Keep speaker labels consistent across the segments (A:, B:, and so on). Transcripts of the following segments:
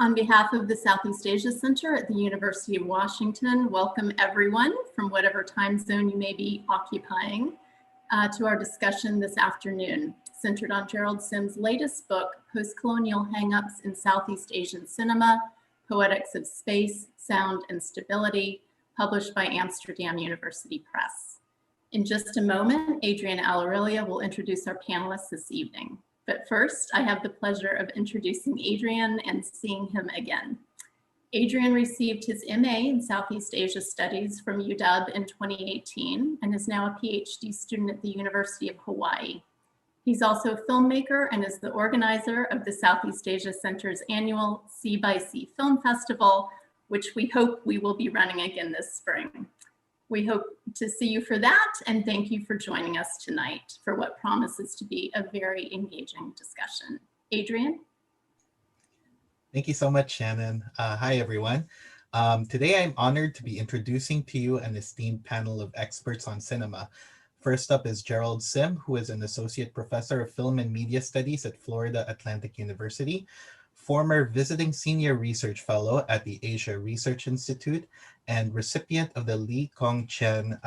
A: On behalf of the Southeast Asia Center at the University of Washington, welcome everyone from whatever time zone you may be occupying to our discussion this afternoon, centered on Gerald Sim's latest book, Postcolonial Hangups in Southeast Asian Cinema, Poetics of Space, Sound and Stability, published by Amsterdam University Press. In just a moment, Adrian Alarilia will introduce our panelists this evening. But first, I have the pleasure of introducing Adrian and seeing him again. Adrian received his MA in Southeast Asia Studies from UW in 2018 and is now a PhD student at the University of Hawaii. He's also a filmmaker and is the organizer of the Southeast Asia Center's annual C by C Film Festival, which we hope we will be running again this spring. We hope to see you for that, and thank you for joining us tonight for what promises to be a very engaging discussion. Adrian?
B: Thank you so much, Shannon. Hi, everyone. Today, I'm honored to be introducing to you an esteemed panel of experts on cinema. First up is Gerald Sim, who is an associate professor of film and media studies at Florida Atlantic University, former visiting senior research fellow at the Asia Research Institute, and recipient of the Lee Kong Chian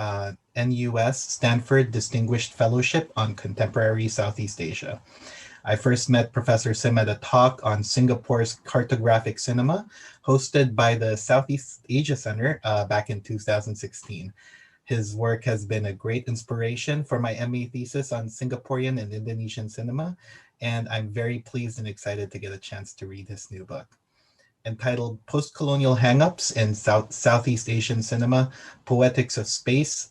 B: NUS Stanford Distinguished Fellowship on Contemporary Southeast Asia. I first met Professor Sim at a talk on Singapore's cartographic cinema, hosted by the Southeast Asia Center back in 2016. His work has been a great inspiration for my MA thesis on Singaporean and Indonesian cinema, and I'm very pleased and excited to get a chance to read his new book. Entitled Postcolonial Hangups in Southeast Asian Cinema, Poetics of Space,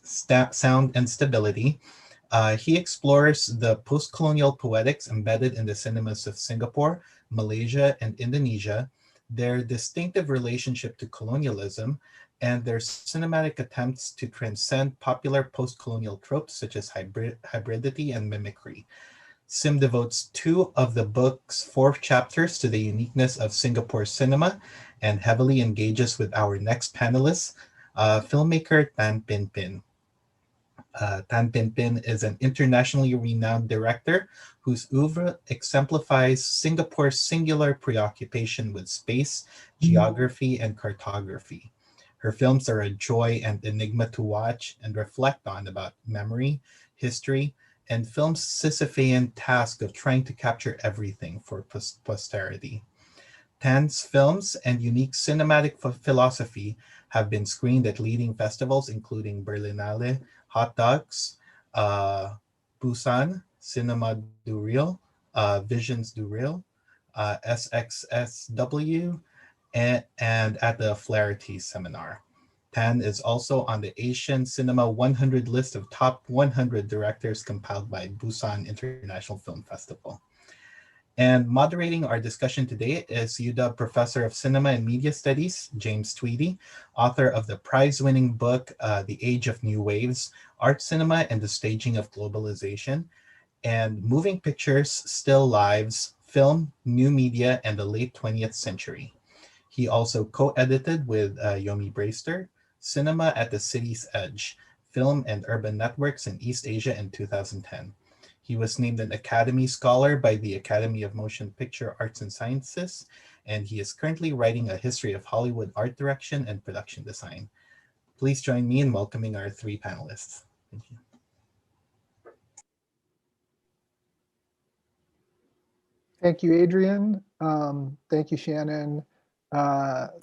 B: Sound and Stability, he explores the postcolonial poetics embedded in the cinemas of Singapore, Malaysia, and Indonesia, their distinctive relationship to colonialism, and their cinematic attempts to transcend popular postcolonial tropes such as hybridity and mimicry. Sim devotes 2 of the book's 4 chapters to the uniqueness of Singapore's cinema and heavily engages with our next panelist, filmmaker Tan Pin Pin. Tan Pin Pin is an internationally renowned director whose oeuvre exemplifies Singapore's singular preoccupation with space, geography, and cartography. Her films are a joy and enigma to watch and reflect on about memory, history, and film's Sisyphean task of trying to capture everything for posterity. Tan's films and unique cinematic philosophy have been screened at leading festivals including Berlinale, Hot Dogs, Busan, Cinema du Real, Visions du Real, SXSW, and at the Flaherty Seminar. Tan is also on the Asian Cinema 100 list of top 100 directors compiled by Busan International Film Festival. And moderating our discussion today is UW Professor of Cinema and Media Studies, James Tweedy, author of the prize-winning book, The Age of New Waves, Art Cinema and the Staging of Globalization, and Moving Pictures, Still Lives, Film, New Media, and the Late 20th Century. He also co-edited with Yomi Braister, Cinema at the City's Edge, Film and Urban Networks in East Asia in 2010. He was named an Academy Scholar by the Academy of Motion Picture Arts and Sciences, and he is currently writing a history of Hollywood art direction and production design. Please join me in welcoming our 3 panelists. Thank you.
C: Thank you, Adrian. Thank you, Shannon.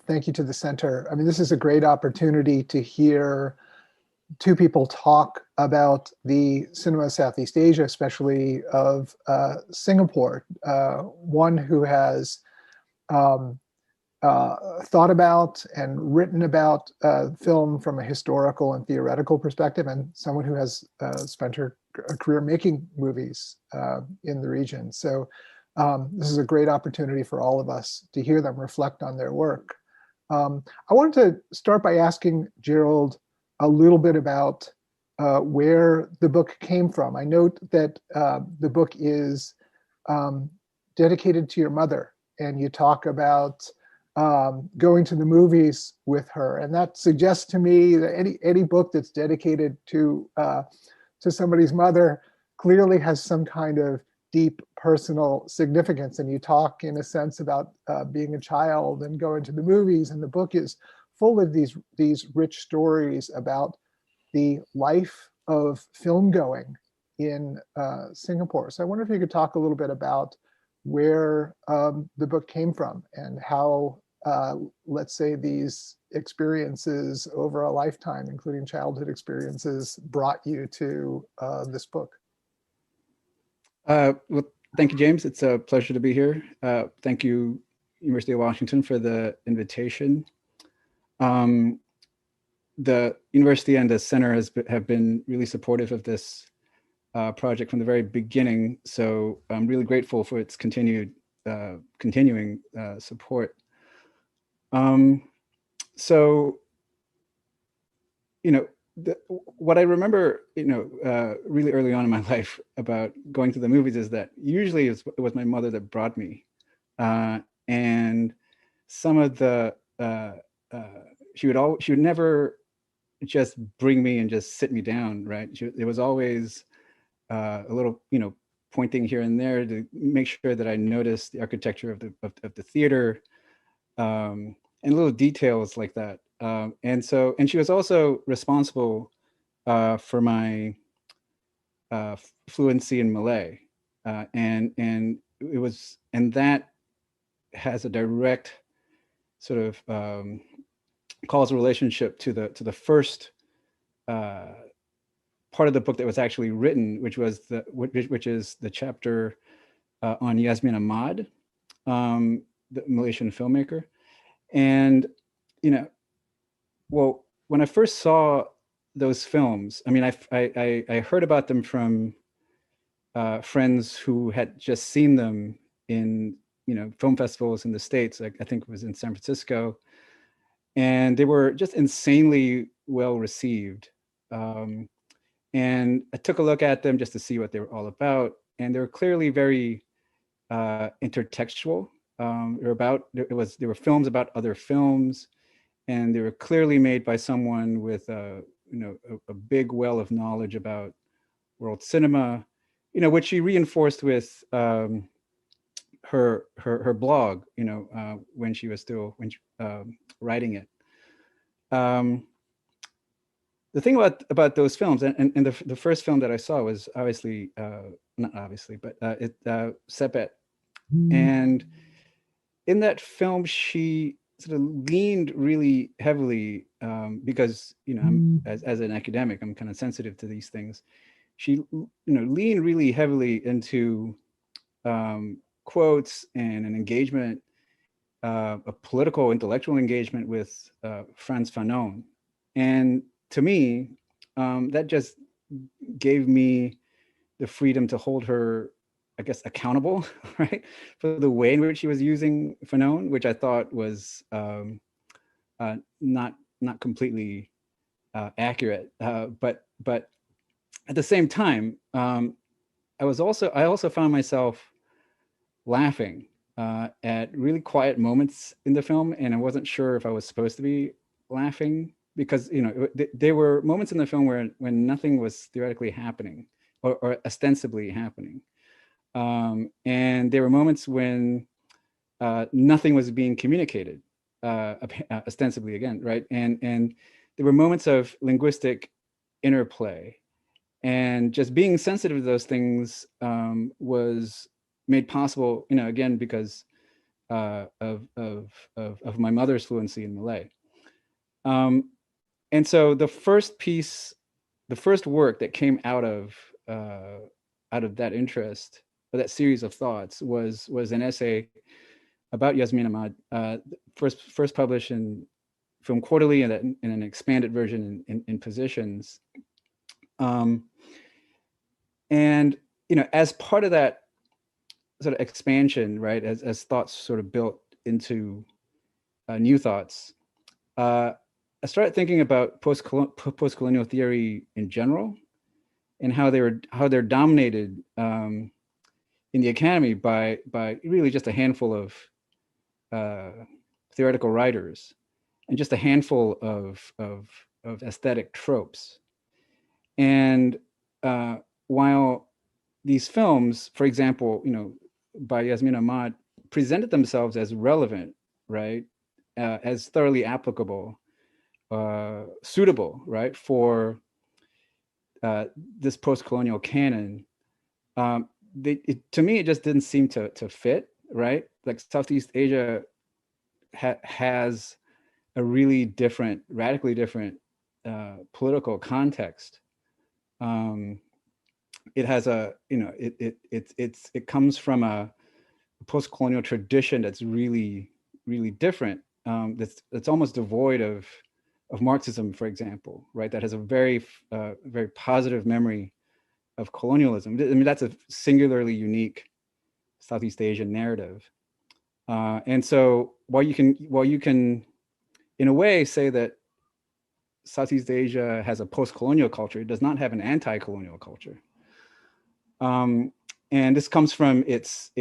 C: Thank you to the center. I mean, this is a great opportunity to hear 2 people talk about the cinema of Southeast Asia, especially of Singapore. One who has thought about and written about film from a historical and theoretical perspective, and someone who has spent her career making movies in the region. So this is a great opportunity for all of us to hear them reflect on their work. I wanted to start by asking Gerald a little bit about where the book came from. I note that the book is dedicated to your mother, and you talk about going to the movies with her, and that suggests to me that any book that's dedicated to somebody's mother clearly has some kind of deep personal significance. And you talk in a sense about being a child and going to the movies, and the book is full of these rich stories about the life of film going in Singapore. So I wonder if you could talk a little bit about where the book came from and how, let's say, these experiences over a lifetime, including childhood experiences, brought you to this book.
D: Well, thank you, James. It's a pleasure to be here. Thank you, University of Washington, for the invitation. The university and the center have been really supportive of this project from the very beginning. So I'm really grateful for its continuing support. So, what I remember, really early on in my life about going to the movies is that usually it was my mother that brought me, and some of the she would never just bring me and just sit me down, right? There was always a little, pointing here and there to make sure that I noticed the architecture of the theater, and little details like that. And she was also responsible for my fluency in Malay, and that has a direct sort of causal relationship to the first part of the book that was actually written, which is the chapter on Yasmin Ahmad, the Malaysian filmmaker. And well, when I first saw those films, I mean, I heard about them from friends who had just seen them in film festivals in the States. I think it was in San Francisco, and they were just insanely well received. And I took a look at them just to see what they were all about, and they were clearly very intertextual. There were films about other films, and they were clearly made by someone with a big well of knowledge about world cinema, which she reinforced with her blog, when she was still writing it. The thing about those films, and the first film that I saw was obviously, not obviously, but Sepet. And in that film, she sort of leaned really heavily, because, as an academic, I'm kind of sensitive to these things. She, leaned really heavily into quotes and an engagement, a political intellectual engagement with Frantz Fanon. And to me, that just gave me the freedom to hold her, I guess, accountable, right, for the way in which she was using Fanon, which I thought was not completely accurate. But at the same time, I also found myself laughing at really quiet moments in the film, and I wasn't sure if I was supposed to be laughing, because there were moments in the film when nothing was theoretically happening or ostensibly happening, and there were moments when nothing was being communicated, ostensibly again, right? And there were moments of linguistic interplay, and just being sensitive to those things was made possible, again, because of my mother's fluency in Malay. And so the first work that came out of that interest, or that series of thoughts, was an essay about Yasmin Ahmad, first published in Film Quarterly, and in an expanded version in Positions. And as part of that sort of expansion, right, as thoughts sort of built into new thoughts, I started thinking about post-colonial theory in general, and how they're dominated in the academy by really just a handful of theoretical writers, and just a handful of aesthetic tropes. And while these films, for example, by Yasmin Ahmad, presented themselves as relevant, right, as thoroughly applicable, suitable, right, for this post-colonial canon. To me, it just didn't seem to fit, right? Like Southeast Asia has a really different, radically different political context. It has a, it comes from a post-colonial tradition that's really, really different. That's almost devoid of Marxism, for example, right? That has a very, very positive memory of colonialism. I mean, that's a singularly unique Southeast Asian narrative. And so while you can, in a way, say that Southeast Asia has a post-colonial culture, it does not have an anti-colonial culture. And this comes from its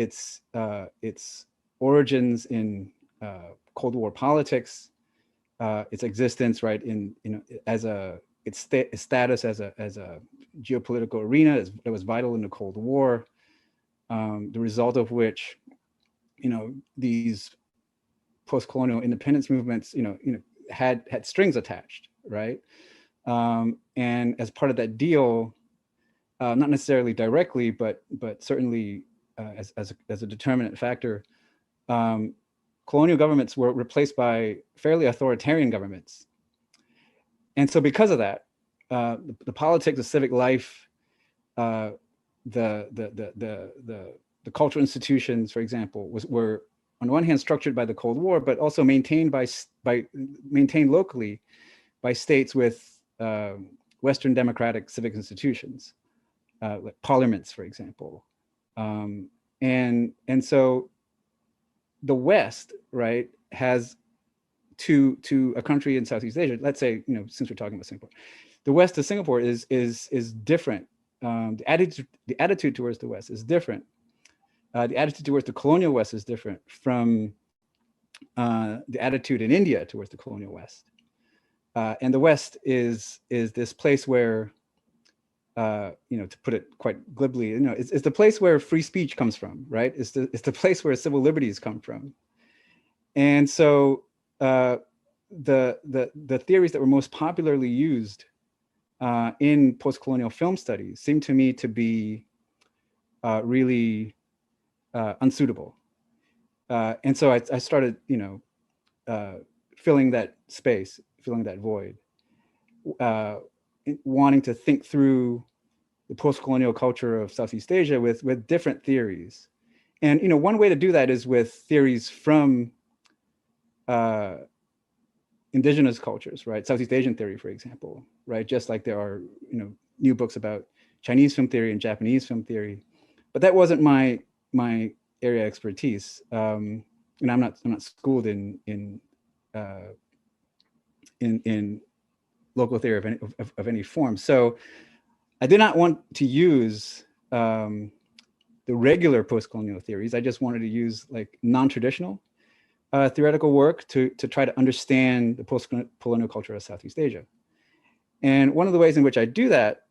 D: origins in Cold War politics, its existence, right, in as its status as a geopolitical arena that was vital in the Cold War, the result of which, these post-colonial independence movements, had strings attached, right? And as part of that deal, not necessarily directly, but certainly as a determinant factor, colonial governments were replaced by fairly authoritarian governments. And so because of that, the politics, the civic life, the cultural institutions, for example, were on one hand structured by the Cold War, but also maintained maintained locally by states with Western democratic civic institutions, like parliaments, for example. And so the West, right, has to a country in Southeast Asia, let's say, since we're talking about Singapore, the West to Singapore is different. The attitude towards the West is different. The attitude towards the colonial West is different from the attitude in India towards the colonial West. And the West is this place where, to put it quite glibly, it's the place where free speech comes from, right? It's the place where civil liberties come from. And so the theories that were most popularly used in post-colonial film studies seem to me to be really unsuitable. And so I started, filling that space, filling that void, wanting to think through the post-colonial culture of Southeast Asia with different theories. And one way to do that is with theories from indigenous cultures, right? Southeast Asian theory, for example, right? Just like there are, new books about Chinese film theory and Japanese film theory, but that wasn't my area of expertise. And I'm not schooled in local theory of any form. So I did not want to use the regular post-colonial theories. I just wanted to use like non-traditional theoretical work to try to understand the post-colonial culture of Southeast Asia. And one of the ways in which I do that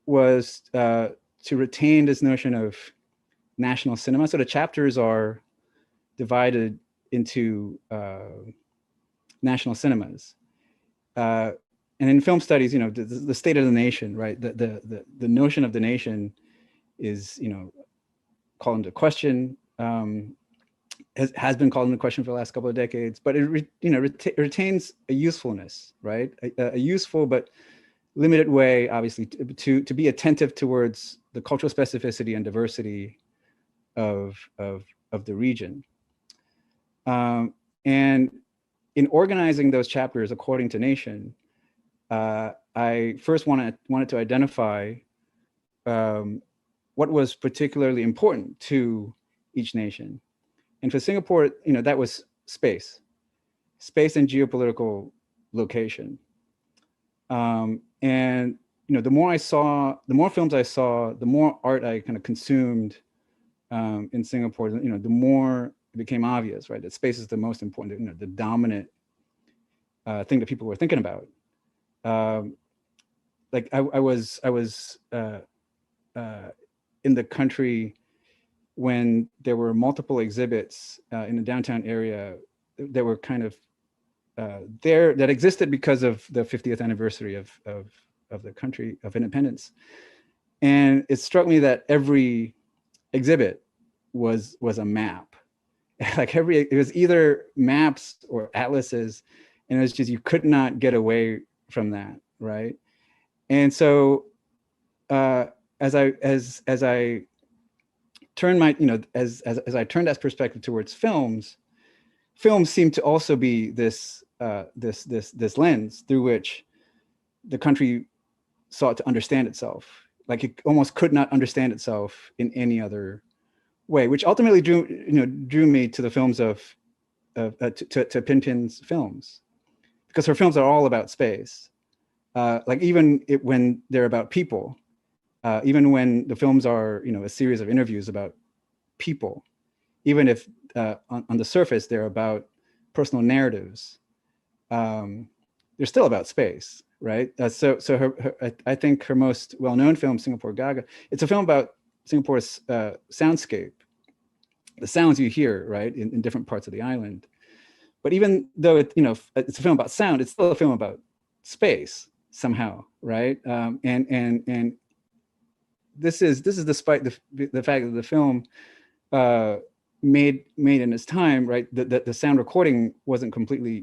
D: was to retain this notion of national cinema. So the chapters are divided into national cinemas. And in film studies, the state of the nation, right? The notion of the nation is, called into question, has been called into question for the last couple of decades, but it retains a usefulness, right? A useful but limited way, obviously, to be attentive towards the cultural specificity and diversity of the region. And in organizing those chapters according to nation, I first wanted to identify what was particularly important to each nation. And for Singapore, that was space and geopolitical location. And the more films I saw, the more art I kind of consumed in Singapore, the more it became obvious, right, that space is the most important, the dominant thing that people were thinking about. Like I was in the country when there were multiple exhibits in the downtown area that were kind of there, that existed because of the 50th anniversary of the country of independence. And it struck me that every exhibit was a map. Like it was either maps or atlases, and it was just, you could not get away from that, right? And so as I turned my, as I turned that perspective towards films seemed to also be this this lens through which the country sought to understand itself. Like it almost could not understand itself in any other way, which ultimately drew me to the films to Pinpin's films, because her films are all about space. Like even when they're about people, even when the films are a series of interviews about people, even if on the surface they're about personal narratives, they're still about space, right? So I think her most well-known film, Singapore Gaga, it's a film about Singapore's soundscape, the sounds you hear, right, in different parts of the island. But even though it's a film about sound, it's still a film about space somehow, right? And this is despite the fact that the film made in its time, right? The sound recording wasn't completely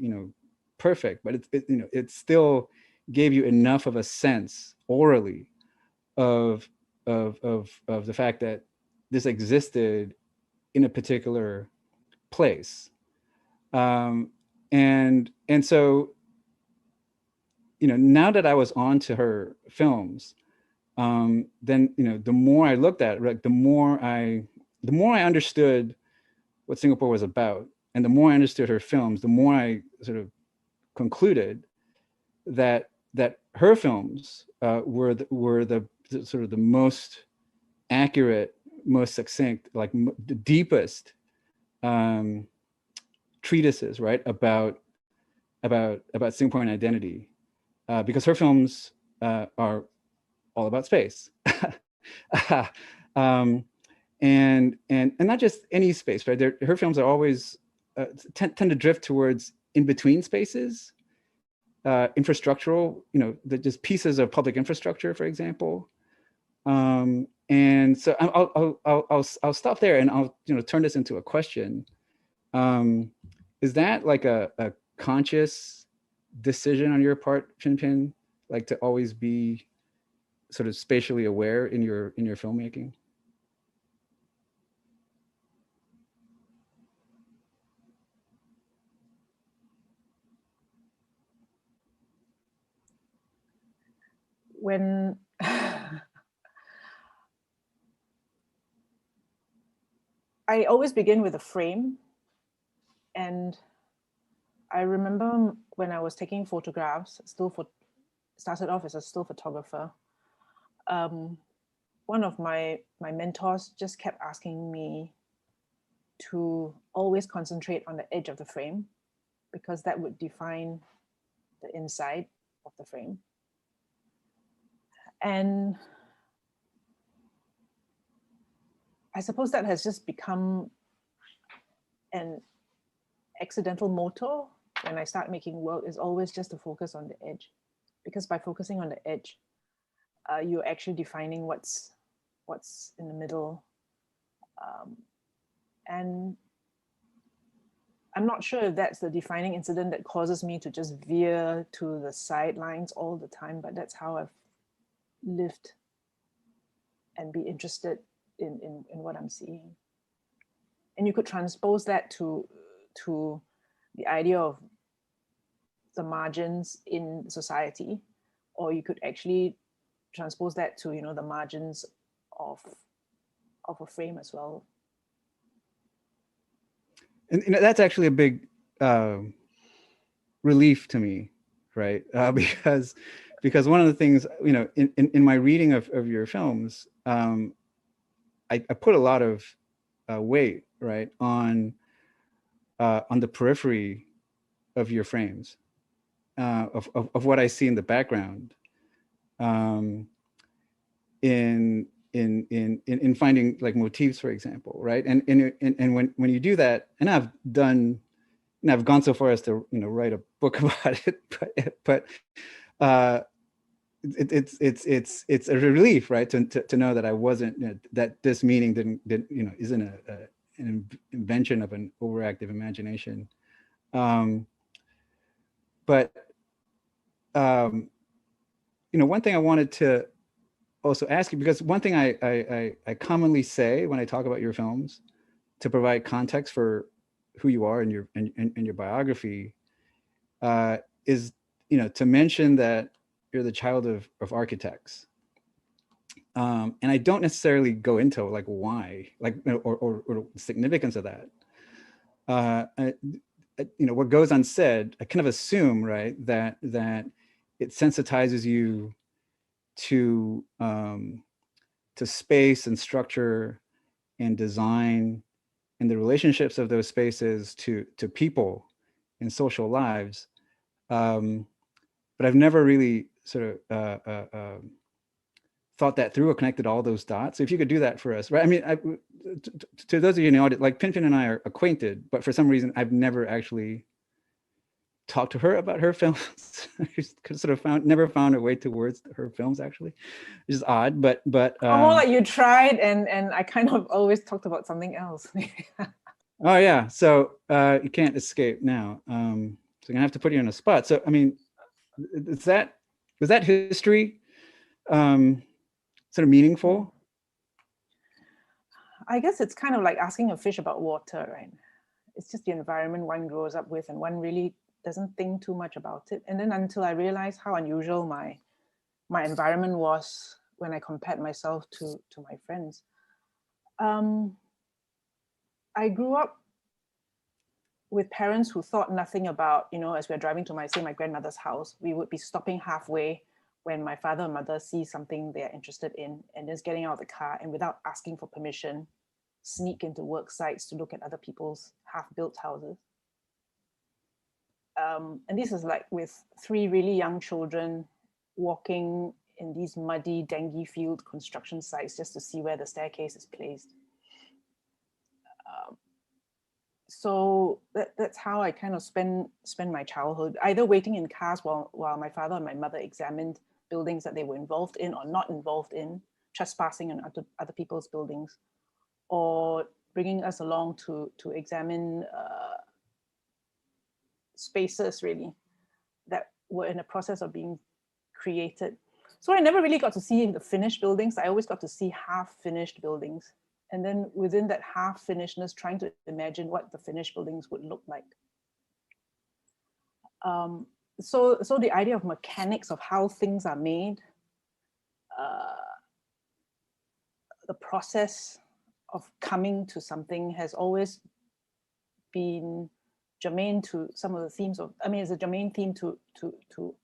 D: perfect, but it still gave you enough of a sense orally of the fact that this existed in a particular place. And so now that I was on to her films, then the more I looked at it, right, the more I understood what Singapore was about, and the more I understood her films, the more I sort of concluded that her films were the sort of the most accurate, most succinct, like the deepest treatises, right, about Singaporean identity, because her films are all about space. And not just any space, right? Her films are always tend to drift towards in between spaces, infrastructural, just pieces of public infrastructure, for example. And so I'll stop there, and I'll turn this into a question. Is that like a conscious decision on your part, Pinpin, like to always be sort of spatially aware in your filmmaking?
E: When I always begin with a frame, and I remember when I was taking photographs, started off as a still photographer. One of my mentors just kept asking me to always concentrate on the edge of the frame, because that would define the inside of the frame. And I suppose that has just become an accidental motto when I start making work, is always just to focus on the edge, because by focusing on the edge, you're actually defining what's in the middle. And I'm not sure if that's the defining incident that causes me to just veer to the sidelines all the time, but that's how I've lived and be interested in what I'm seeing. And you could transpose that to the idea of the margins in society, or you could actually transpose that to the margins of a frame as well.
D: And that's actually a big relief to me, right? Because one of the things, in my reading of your films, I put a lot of weight, right, on the periphery of your frames, of what I see in the background, in in finding like motifs, for example, right? And when you do that, and I've gone so far as to write a book about it, but it's a relief, right, to know that I wasn't, that this meaning didn't isn't an invention of an overactive imagination. But one thing I wanted to also ask you, because one thing I commonly say when I talk about your films to provide context for who you are and your biography is to mention that you're the child of architects. And I don't necessarily go into like why, like, or the significance of that. What goes unsaid, I kind of assume, right, that it sensitizes you to space and structure and design and the relationships of those spaces to people in social lives. But I've never really sort of thought that through or connected all those dots. So if you could do that for us, right? I mean, to those of you in the audience, like Pinpin and I are acquainted, but for some reason I've never actually talked to her about her films. Sort of never found a way towards her films, actually, which is odd. But
E: more like you tried, and I kind of always talked about something else.
D: Oh yeah, so you can't escape now. So I'm gonna have to put you on a spot. So I mean, was that history sort of meaningful?
E: I guess it's kind of like asking a fish about water, right? It's just the environment one grows up with, and one really doesn't think too much about it. And then until I realized how unusual my environment was when I compared myself to my friends. I grew up with parents who thought nothing about, as we're driving to my grandmother's house, we would be stopping halfway when my father and mother see something they're interested in, and just getting out of the car and without asking for permission, sneak into work sites to look at other people's half-built houses. And this is like with 3 really young children walking in these muddy, dengue field construction sites just to see where the staircase is placed. So that's how I kind of spend my childhood, either waiting in cars while my father and my mother examined buildings that they were involved in or not involved in, trespassing on other people's buildings, or bringing us along to examine spaces really that were in the process of being created. So I never really got to see the finished buildings. I always got to see half-finished buildings. And then within that half-finishedness, trying to imagine what the finished buildings would look like. So the idea of mechanics of how things are made, the process of coming to something has always been germane to some of the themes of, it's a germane theme to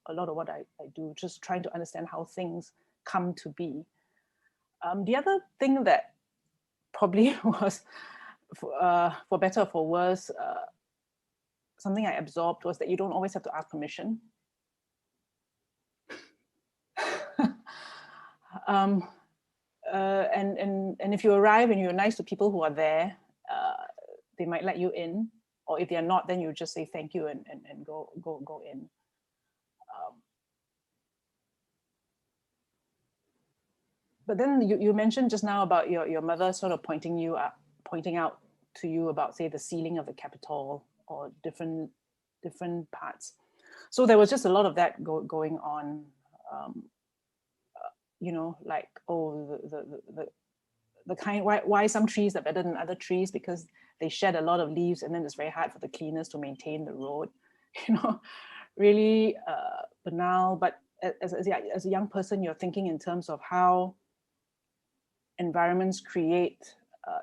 E: a lot of what I do, just trying to understand how things come to be. The other thing that probably was, for better or for worse, something I absorbed was that you don't always have to ask permission. And if you arrive and you're nice to people who are there, they might let you in. Or if they're not, then you just say thank you and go in. But then you mentioned just now about your mother sort of pointing out to you about, say, the ceiling of the Capitol or different parts. So there was just a lot of that going on. Like, oh, the kind, why some trees are better than other trees, because they shed a lot of leaves, and then it's very hard for the cleaners to maintain the road. Really banal. But as a young person, you're thinking in terms of how environments create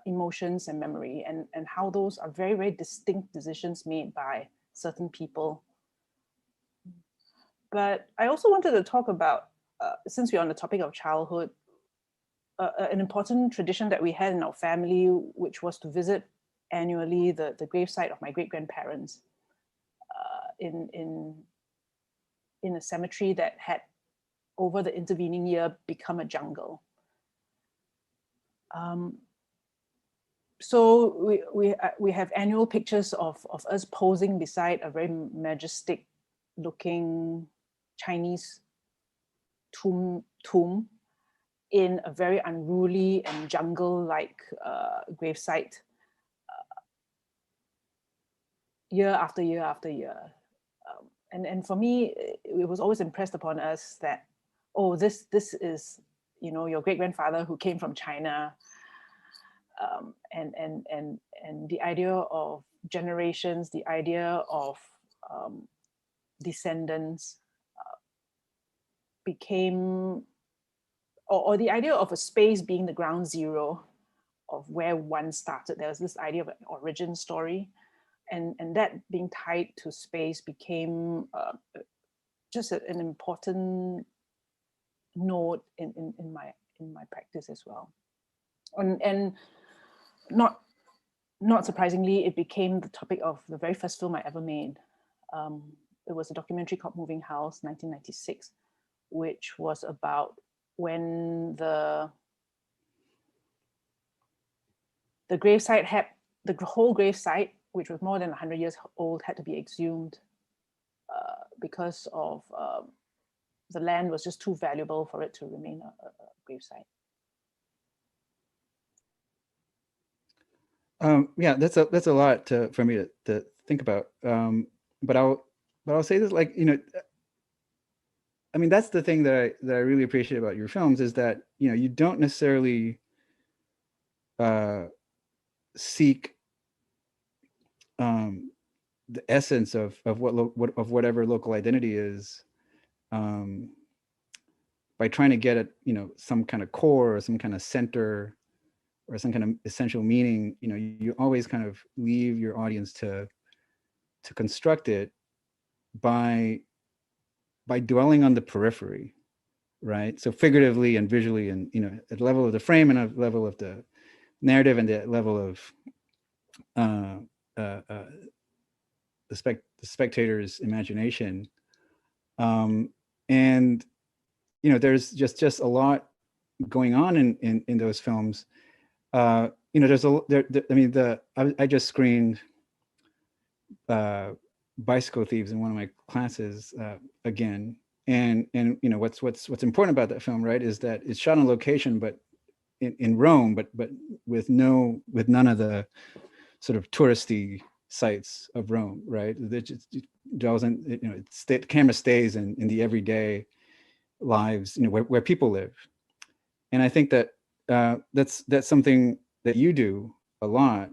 E: emotions and memory, and how those are very, very distinct decisions made by certain people. But I also wanted to talk about, since we're on the topic of childhood, an important tradition that we had in our family, which was to visit annually the gravesite of my great-grandparents in a cemetery that had, over the intervening year, become a jungle. So we have annual pictures of us posing beside a very majestic looking Chinese tomb in a very unruly and jungle-like gravesite year after year after year. And for me, it was always impressed upon us that, oh, this is, you know, your great-grandfather who came from China. And the idea of generations, the idea of descendants became, or the idea of a space being the ground zero of where one started. There was this idea of an origin story, and that being tied to space became just an important node in my practice as well. And not surprisingly, it became the topic of the very first film I ever made. It was a documentary called Moving House, 1996, which was about when the gravesite had, the whole gravesite, which was more than 100 years old, had to be exhumed because of the land was just too valuable for it to remain a gravesite.
D: Yeah, that's a lot for me to think about. But I'll say this, like, you know, I mean, that's the thing that I really appreciate about your films, is that, you know, you don't necessarily seek the essence of whatever local identity is by trying to get at, you know, some kind of core or some kind of center or some kind of essential meaning. You know, you always kind of leave your audience to construct it by dwelling on the periphery, right? So figuratively and visually, and, you know, at the level of the frame and at the level of the narrative and the level of the spectator's imagination. And, you know, there's just a lot going on in those films. You know, I just screened Bicycle Thieves in one of my classes again, and you know, what's important about that film, right, is that it's shot on location, but in Rome, but with none of the sort of touristy sites of Rome, right? It doesn't, you know, the camera stays in the everyday lives, you know, where people live. And I think that that's something that you do a lot.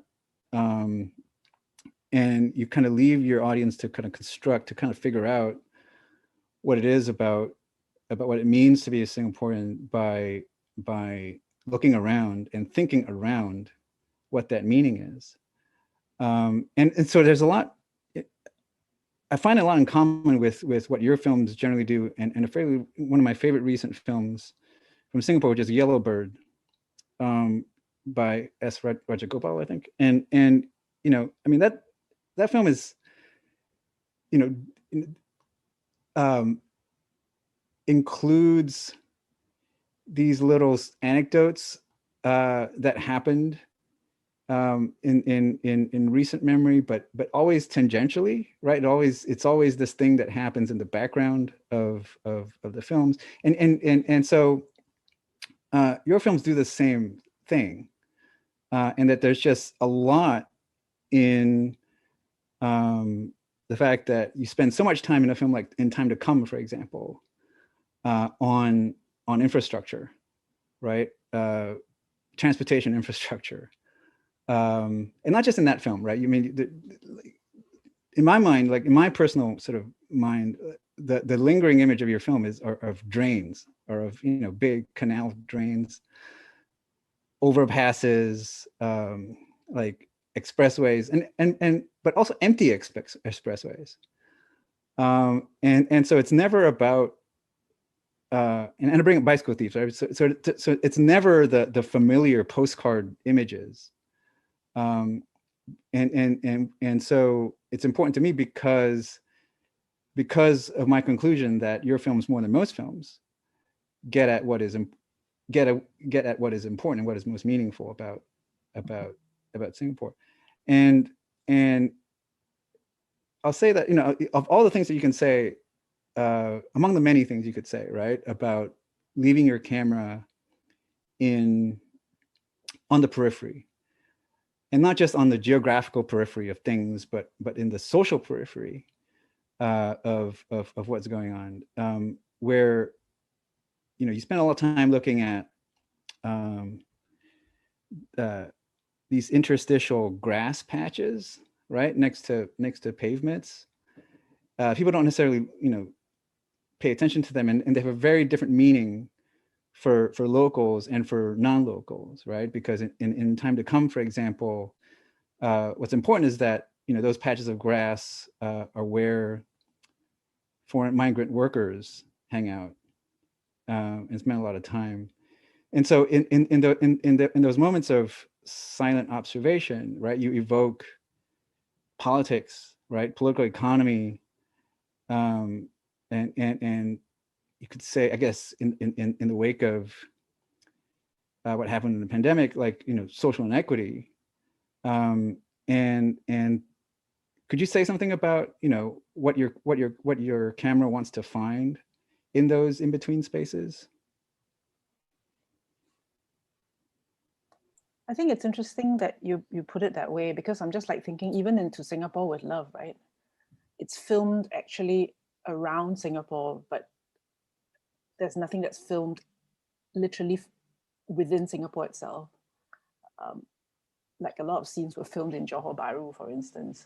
D: And you kind of leave your audience to kind of construct, to kind of figure out what it is about what it means to be a Singaporean by looking around and thinking around what that meaning is. And so there's a lot, I find a lot in common with what your films generally do, and one of my favorite recent films from Singapore, which is Yellow Bird, by S. Rajagopal, I think. And you know, I mean, that film is, you know, includes these little anecdotes that happened in recent memory, but always tangentially, right? It's always this thing that happens in the background of the films, and so your films do the same thing, and that there's just a lot in the fact that you spend so much time in a film like In Time to Come, for example, on infrastructure, right? Transportation infrastructure. And not just in that film, right? You mean, in my mind, like in my personal sort of mind, the lingering image of your film is of drains, or of, you know, big canal drains, overpasses, like expressways, and but also empty expressways. And so it's never about and I bring up Bicycle Thieves, right? So it's never the familiar postcard images. And so it's important to me because of my conclusion that your films, more than most films, get at what get at what is important and what is most meaningful about Singapore. And I'll say that, you know, of all the things that you can say, among the many things you could say, right, about leaving your camera on the periphery, and not just on the geographical periphery of things, but in the social periphery of what's going on, where, you know, you spend a lot of time looking at these interstitial grass patches, right, next to pavements. People don't necessarily, you know, pay attention to them, and they have a very different meaning for locals and for non-locals, right? Because in time to come, for example, what's important is that, you know, those patches of grass are where foreign migrant workers hang out and spend a lot of time. And so in those moments of silent observation, right, you evoke politics, right, political economy, and you could say, I guess, in the wake of what happened in the pandemic, like, you know, social inequity, and could you say something about, you know, what your camera wants to find in those in-between spaces?
E: I think it's interesting that you put it that way, because I'm just like thinking, even into Singapore with Love, right? It's filmed actually around Singapore, but there's nothing that's filmed literally within Singapore itself. Like a lot of scenes were filmed in Johor Bahru, for instance.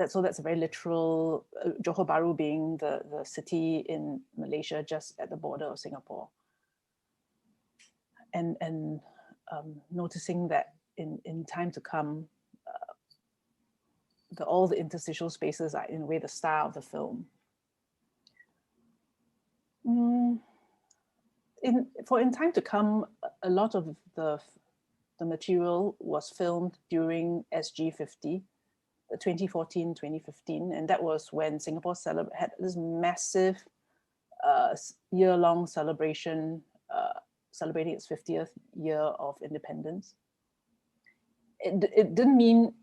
E: So that's a very literal, Johor Bahru being the city in Malaysia just at the border of Singapore. And noticing that in time to come, all the interstitial spaces are in a way the star of the film. In time to come, a lot of the material was filmed during SG50, 2014-2015, and that was when Singapore had this massive year-long celebration, celebrating its 50th year of independence. I didn't mean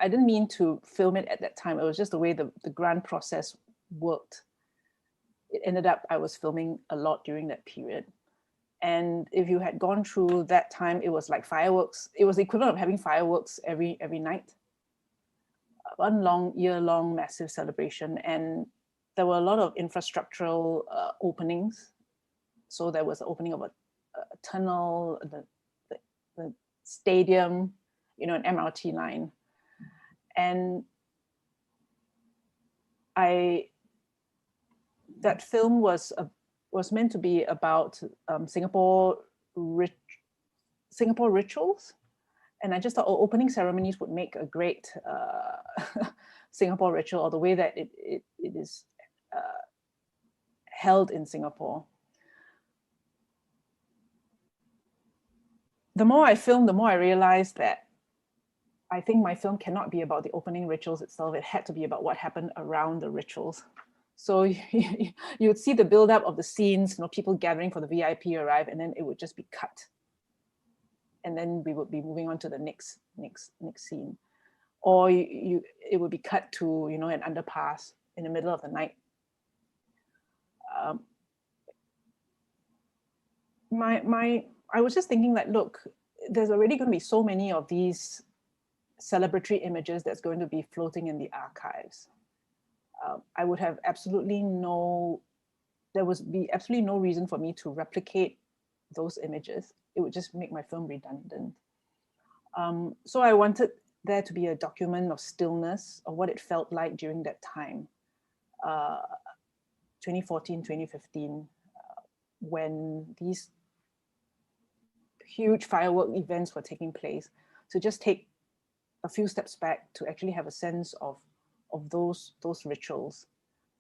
E: to film it at that time. It was just the way the grant process worked. It ended up I was filming a lot during that period. And if you had gone through that time, it was like fireworks. It was the equivalent of having fireworks every night. One year-long massive celebration. And there were a lot of infrastructural openings. So there was the opening of a tunnel, the stadium, you know, an MRT line. And that film was meant to be about Singapore rituals. And I just thought, opening ceremonies would make a great Singapore ritual, or the way that it is held in Singapore. The more I filmed, the more I realized that I think my film cannot be about the opening rituals itself. It had to be about what happened around the rituals. So you would see the buildup of the scenes, you know, people gathering for the VIP arrive, and then it would just be cut. And then we would be moving on to the next scene. Or it would be cut to, you know, an underpass in the middle of the night. I was just thinking that, look, there's already going to be so many of these celebratory images that's going to be floating in the archives. I would have there would be absolutely no reason for me to replicate those images. It would just make my film redundant. So I wanted there to be a document of stillness, of what it felt like during that time, 2014, 2015, when these huge firework events were taking place. So just take a few steps back to actually have a sense of those rituals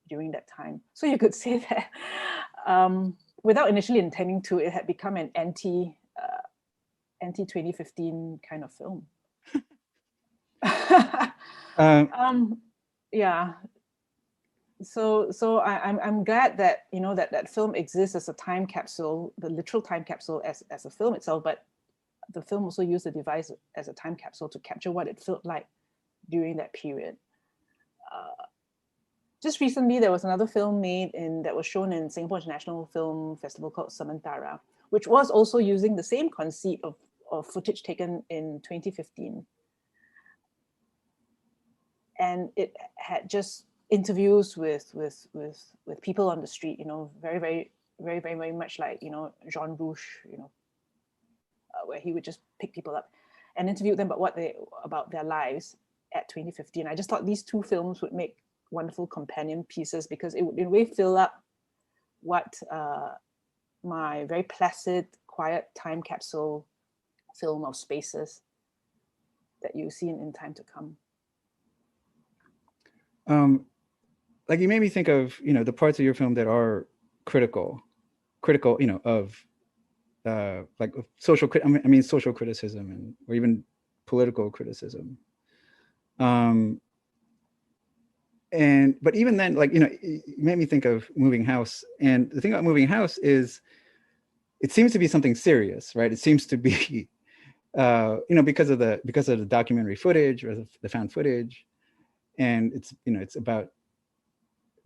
E: during that time. So you could say that without initially intending to, it had become an anti-2015 kind of film. Yeah. I'm glad that, you know, that film exists as a time capsule, the literal time capsule as a film itself, but the film also used the device as a time capsule to capture what it felt like during that period. Just recently, there was another film made that was shown in Singapore International Film Festival called Sementara, which was also using the same conceit of footage taken in 2015. And it had just interviews with people on the street, you know, very much like, you know, Jean Rouge, you know, where he would just pick people up and interview them about their lives at 2015. I just thought these two films would make wonderful companion pieces, because it would in a way fill up what my very placid, quiet time capsule film of spaces that you see in Time to Come.
D: Like, you made me think of, you know, the parts of your film that are critical, you know, of like social criticism or even political criticism. But even then, like, you know, it made me think of Moving House. And the thing about Moving House is it seems to be something serious, right? It seems to be, you know, because of the documentary footage or the found footage. And it's, you know, it's about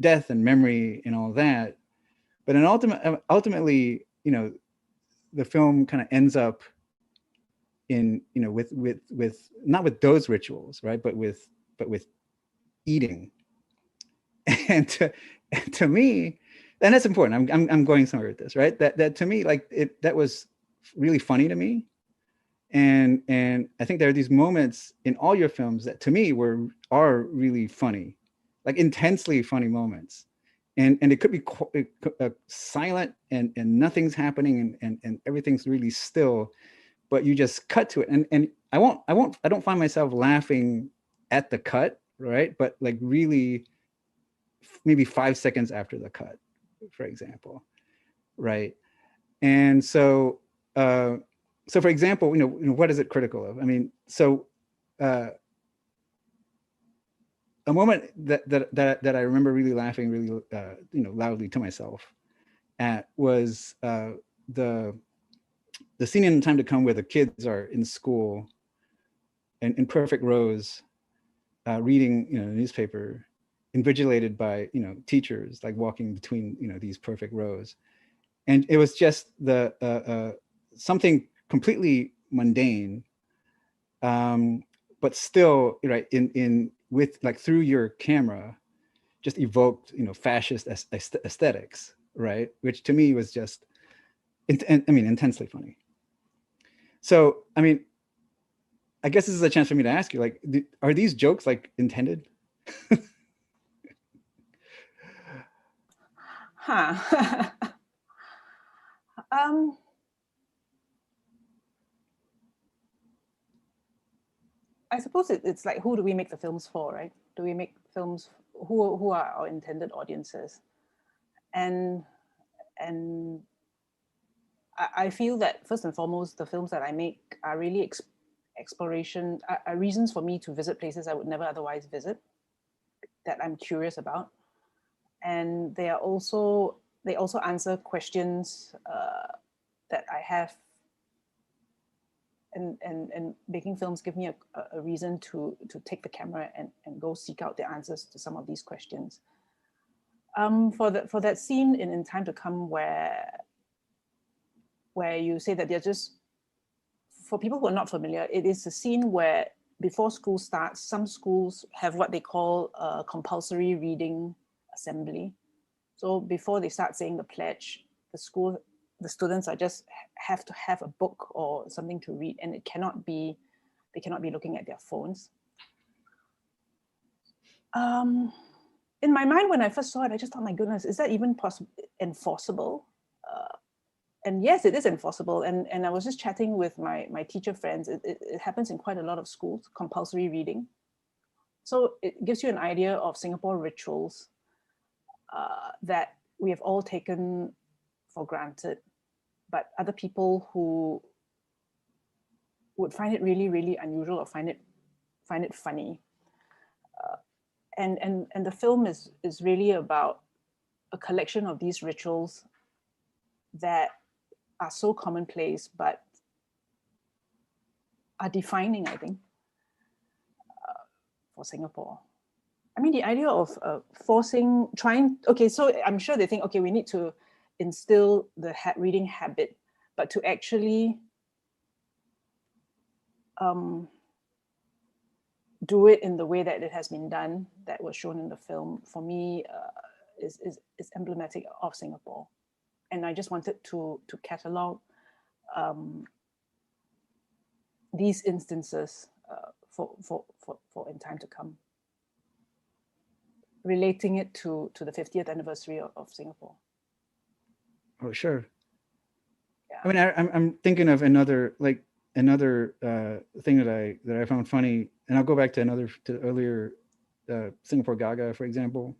D: death and memory and all that. But then ultimately, you know, the film kind of ends up in, you know, with not with those rituals, right? But with eating. And to me, and that's important. I'm going somewhere with this, right? That to me, like, that was really funny to me. And I think there are these moments in all your films that to me are really funny, like intensely funny moments. And it could be silent and nothing's happening and everything's really still, but you just cut to it. And I don't find myself laughing at the cut, right? But like really maybe 5 seconds after the cut, for example, right? And so for example, you know, what is it critical of? I mean, so a moment that I remember really laughing really you know, loudly to myself at was the scene in Time to Come where the kids are in school and in perfect rows reading, you know, the newspaper, invigilated by, you know, teachers, like walking between, you know, these perfect rows. And it was just something completely mundane, but still, right, with like through your camera, just evoked, you know, fascist aesthetics, right? Which to me was just, intensely funny. So, I mean, I guess this is a chance for me to ask you, like, are these jokes like intended?
E: Huh. I suppose it's like, who do we make the films for, right? Do we make films, who are our intended audiences? And I feel that first and foremost, the films that I make are really exploration, are reasons for me to visit places I would never otherwise visit, that I'm curious about. And they also answer questions that I have. And making films give me a reason to take the camera and go seek out the answers to some of these questions. For that scene in Time to Come where you say that they're just, for people who are not familiar, it is a scene where before school starts, some schools have what they call a compulsory reading assembly. So before they start saying the pledge, the students have to have a book or something to read, and they cannot be looking at their phones. In my mind, when I first saw it, I just thought, my goodness, is that even enforceable? And yes, it is enforceable. And I was just chatting with my teacher friends. It happens in quite a lot of schools, compulsory reading. So it gives you an idea of Singapore rituals that we have all taken for granted, but other people who would find it really, really unusual or find it funny. and the film is really about a collection of these rituals that are so commonplace but are defining, I think, for Singapore. I mean, the idea of okay, so I'm sure they think, okay, we need to instill the reading habit, but to actually do it in the way that it has been done, that was shown in the film, for me, is emblematic of Singapore. And I just wanted to catalog these instances for in time to come, relating it to the 50th anniversary of Singapore.
D: Oh, sure.
E: Yeah.
D: I mean, I'm thinking of another thing that I found funny, and I'll go back to earlier Singapore Gaga, for example,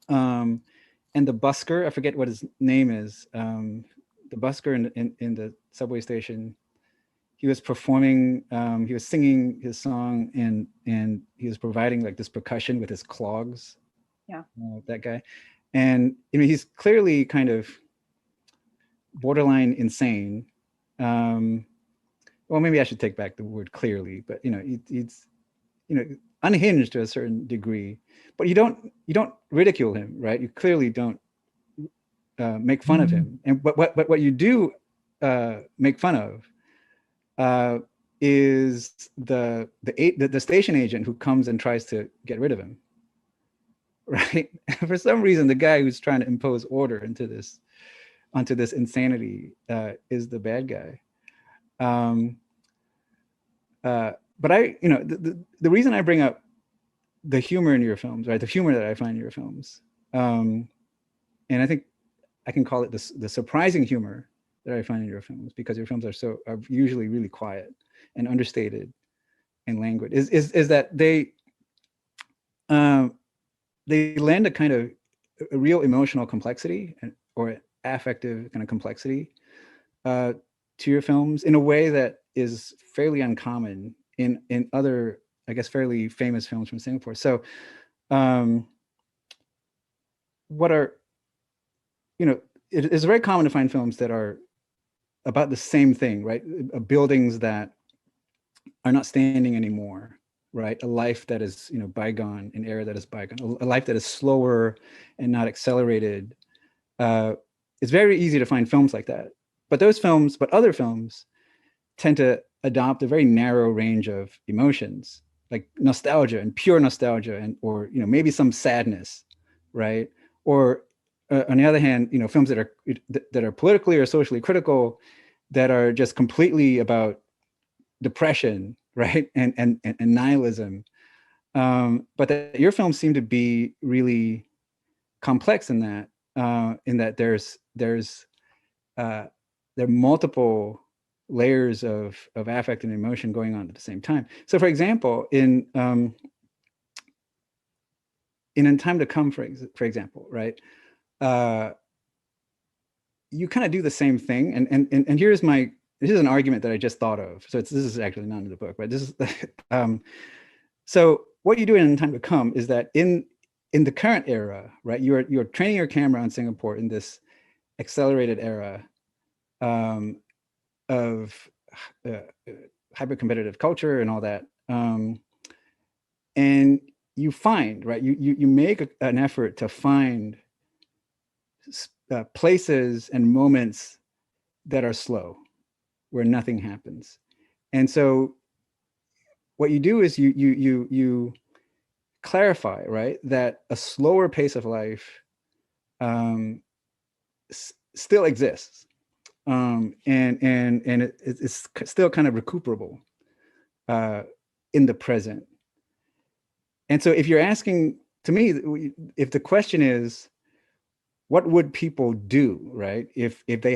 D: and the busker. I forget what his name is. The busker in the subway station. He was performing. He was singing his song, and he was providing like this percussion with his clogs.
E: Yeah.
D: That guy, and I mean, he's clearly kind of borderline insane. Well, maybe I should take back the word clearly, but it's unhinged to a certain degree. But you don't ridicule him, right? You clearly don't make fun of him. And but what you do make fun of is the station agent who comes and tries to get rid of him, right? For some reason, the guy who's trying to impose order onto this insanity is the bad guy. But the reason I bring up the humor in your films, right? The humor that I find in your films, and I think I can call it the surprising humor that I find in your films, because your films are usually really quiet and understated and languid, is that they lend a kind of a real emotional complexity or affective kind of complexity to your films in a way that is fairly uncommon in other, I guess, fairly famous films from Singapore. So it's very common to find films that are about the same thing, right? Buildings that are not standing anymore, right? A life that is, bygone, an era that is bygone, a life that is slower and not accelerated. It's very easy to find films like that. But other films tend to adopt a very narrow range of emotions, like nostalgia and pure nostalgia, or maybe some sadness, right? Or on the other hand, films that are politically or socially critical, that are just completely about depression, right, and nihilism. But that your films seem to be really complex in that there are multiple layers of affect and emotion going on at the same time. So, for example, in Time to Come, for example, right, you kind of do the same thing, and here's an argument that I just thought of. So this is actually not in the book, but this is so what you do in Time to Come is that in the current era, right, you're training your camera on Singapore in this accelerated era of hyper-competitive culture and all that, and you find, right, you make an effort to find places and moments that are slow, where nothing happens. And so what you do is you clarify, right, that a slower pace of life still exists, and it's still kind of recuperable in the present. And so if you're asking, to me, if the question is, what would people do, right, if they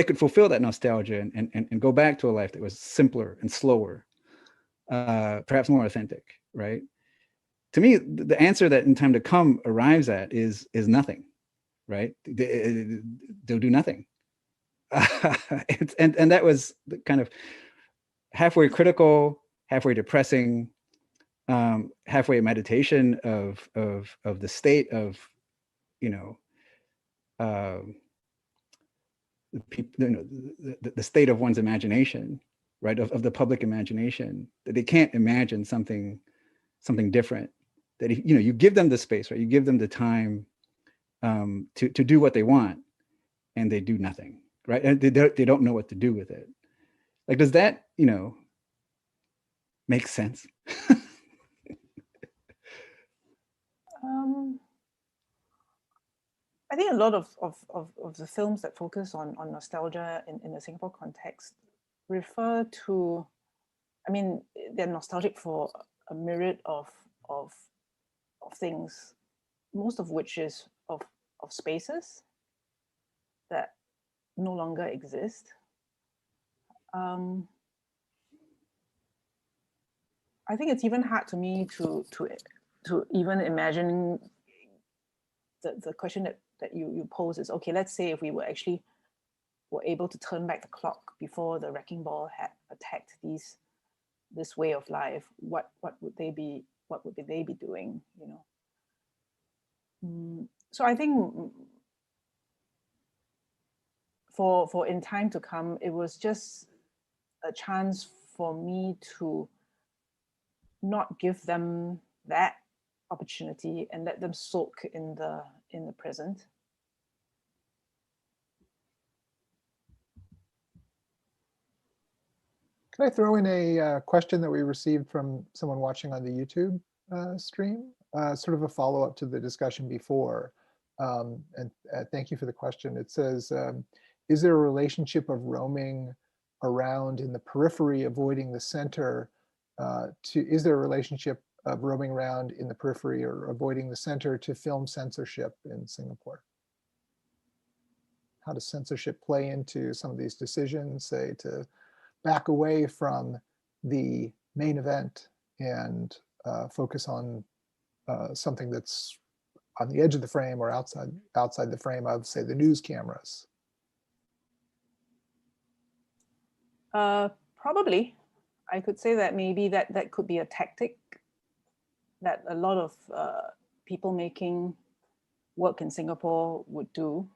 D: could fulfill that nostalgia and go back to a life that was simpler and slower, perhaps more authentic, right? To me, the answer that In Time to Come arrives at is nothing, right? They'll do nothing. And that was kind of halfway critical, halfway depressing, halfway meditation of the state of, you know, the state of one's imagination, right? Of the public imagination, that they can't imagine something different. That, you know, you give them the space, right? You give them the time to do what they want, and they do nothing, right? And they don't know what to do with it. Like, does that, you know, make sense?
E: I think a lot of the films that focus on nostalgia in the Singapore context refer to, I mean, they're nostalgic for a myriad of things, most of which is of spaces that no longer exist. I think it's even hard to me to even imagine the question that you pose is, okay, let's say if we were able to turn back the clock before the wrecking ball had attacked this way of life, what would they be doing, you know? So I think for In Time to Come, it was just a chance for me to not give them that opportunity and let them soak in the present.
C: Can I throw in a question that we received from someone watching on the YouTube stream? Sort of a follow-up to the discussion before. And thank you for the question. It says, is there a relationship of roaming around in the periphery, avoiding the center, is there a relationship of roaming around in the periphery or avoiding the center to film censorship in Singapore? How does censorship play into some of these decisions, say, to back away from the main event and focus on something that's on the edge of the frame or outside the frame of, say, the news cameras?
E: Probably. I could say that maybe that could be a tactic that a lot of people making work in Singapore would do.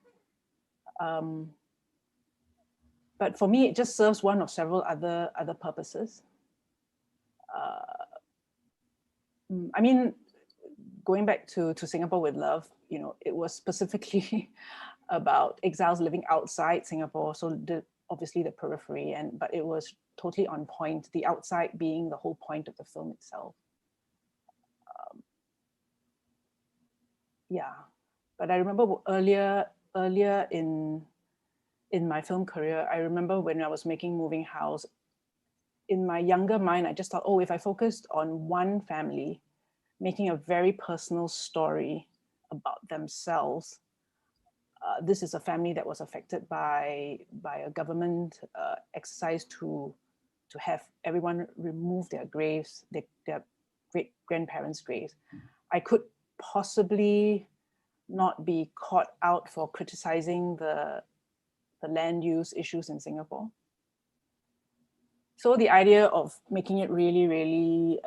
E: But for me, it just serves one of several other purposes. I mean, going back to Singapore with Love, you know, it was specifically about exiles living outside Singapore, so obviously the periphery, but it was totally on point, the outside being the whole point of the film itself. Yeah, but I remember earlier in my film career, I remember when I was making Moving House, in my younger mind, I just thought, oh, if I focused on one family, making a very personal story about themselves, this is a family that was affected by a government exercise to have everyone remove their graves, their great grandparents' graves. I could possibly not be caught out for criticizing the land use issues in Singapore. So the idea of making it really, really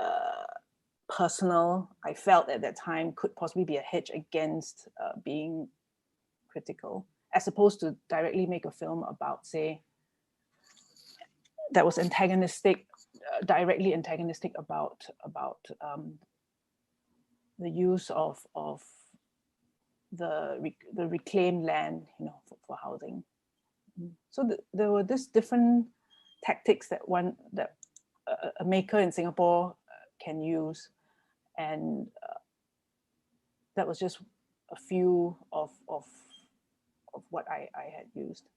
E: personal, I felt at that time could possibly be a hedge against being critical, as opposed to directly make a film about, say, that was antagonistic, directly antagonistic about the use of the reclaimed land, you know, for housing. So there were these different tactics that a maker in Singapore can use, and that was just a few of what I had used.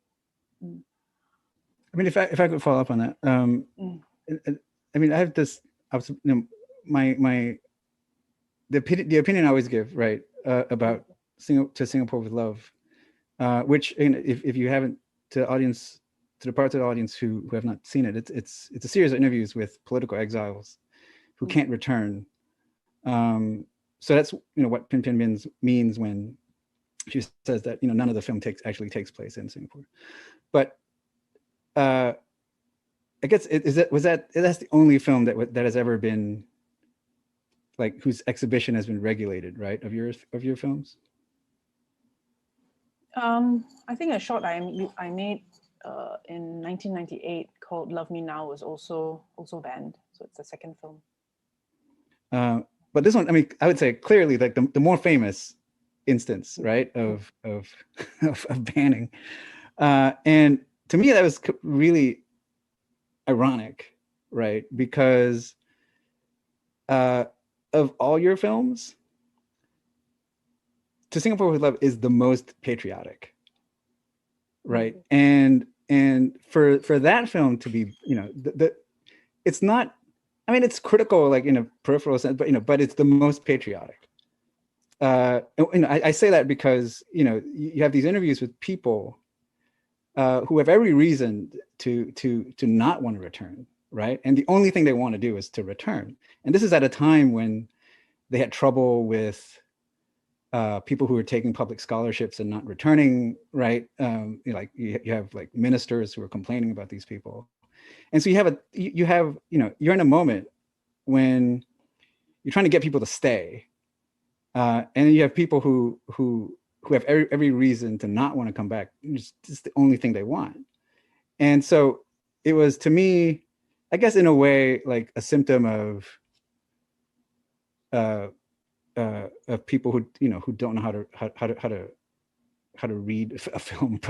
D: I mean, if I could follow up on that, I mean, I have this, you know, the opinion I always give, right, about to Singapore with Love, which, you know, if you haven't, to the parts of the audience who have not seen it, it's a series of interviews with political exiles who can't return. So that's, you know, what Pin Pin means when she says that, you know, none of the film actually takes place in Singapore. But I guess that's the only film that has ever been like whose exhibition has been regulated, right? Of your films?
E: I think a short I made in 1998 called "Love Me Now" was also banned. So it's the second film.
D: But this one, I mean, I would say clearly like the more famous instance, right, of banning. And to me, that was really ironic, right? Because of all your films, To Singapore with Love is the most patriotic, right? And for that film to be, you know, it's not, I mean, it's critical, like in a peripheral sense, but, you know, but it's the most patriotic. And I say that because, you know, you have these interviews with people who have every reason to not want to return, right? And the only thing they want to do is to return. And this is at a time when they had trouble with people who were taking public scholarships and not returning, right? You know, like you have like ministers who are complaining about these people. And so you have, you know, you're in a moment when you're trying to get people to stay. And you have people who have every reason to not want to come back. It's just the only thing they want. And so it was, to me, I guess in a way, like a symptom of people who, you know, who don't know how to read a film.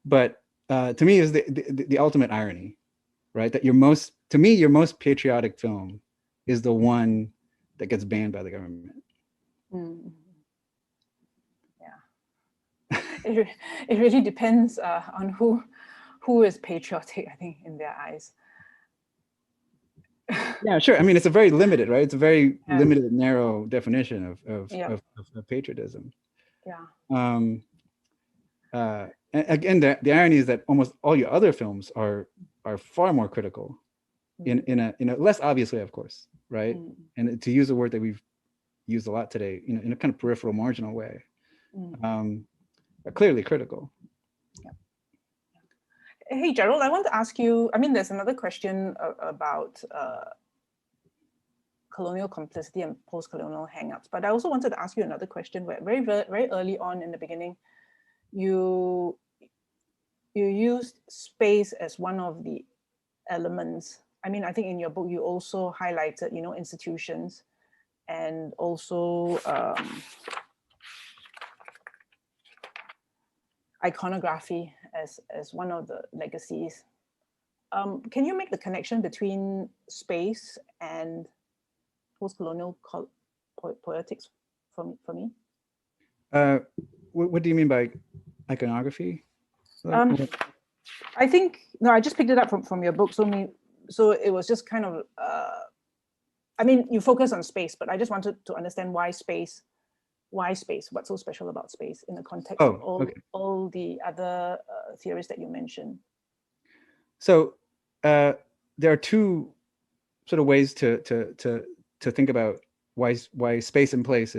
D: But to me, is the ultimate irony, right? That your most patriotic film is the one that gets banned by the government.
E: Yeah, it really depends on who is patriotic, I think, in their eyes.
D: Yeah, sure. I mean, it's a very limited, right? It's a very limited, narrow definition of patriotism.
E: Yeah.
D: And again, the irony is that almost all your other films are far more critical, in a less obvious way, of course, right? And to use a word that we've used a lot today, you know, in a kind of peripheral, marginal way, but clearly critical.
E: Yeah. Hey, Gerald, I want to ask you, I mean, there's another question about colonial complicity and post-colonial hangups, but I also wanted to ask you another question where very early on in the beginning, you used space as one of the elements. I mean, I think in your book, you also highlighted, you know, institutions and also iconography as one of the legacies. Can you make the connection between space and post-colonial poetics for me?
D: What do you mean by iconography?
E: I think, no, I just picked it up from your book. So it was just kind of, I mean, you focus on space, but I just wanted to understand why space? What's so special about space in the context of all the other theories that you mentioned?
D: So there are two sort of ways to think about why space and place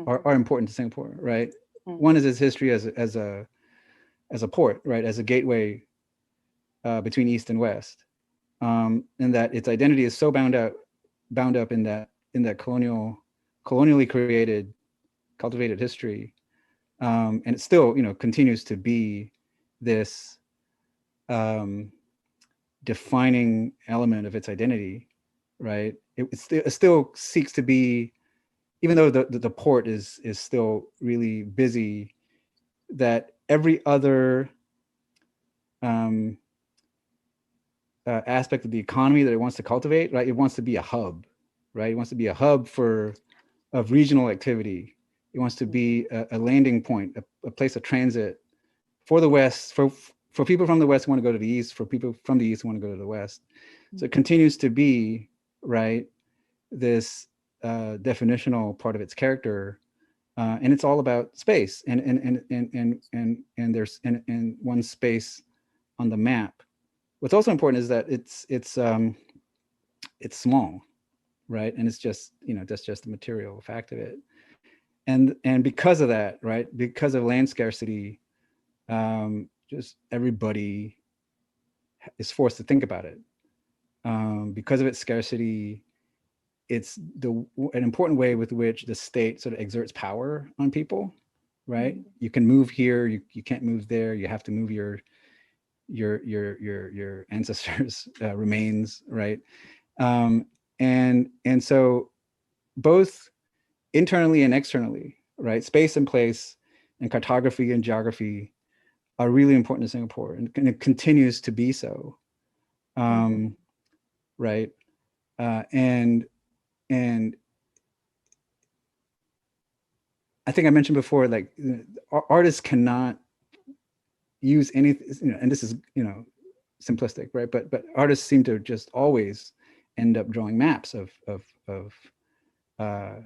D: are important to Singapore, right? One is its history as a port, right, as a gateway between East and West, and that its identity is so bound up in that colonially created, cultivated history, and it still, you know, continues to be this defining element of its identity, right? It still seeks to be, even though the port is still really busy, that every other aspect of the economy that it wants to cultivate, right? It wants to be a hub, right? It wants to be a hub of regional activity. It wants to be a landing point, a place of transit for the West, for people from the West who want to go to the East, for people from the East who want to go to the West. So it continues to be, right, this definitional part of its character, and it's all about space and there's one space on the map. What's also important is that it's small, right? And it's just, you know, that's just the material fact of it. And because of that, right, because of land scarcity, just everybody is forced to think about it. Because of its scarcity, it's an important way with which the state sort of exerts power on people, right?
E: Mm-hmm.
D: You can move here, you can't move there. You have to move your ancestors' remains, right? And so both internally and externally, right? Space and place and cartography and geography are really important in Singapore, and it continues to be so, right? And I think I mentioned before, like artists cannot use anything, and this is, simplistic, right? But artists seem to just always end up drawing maps of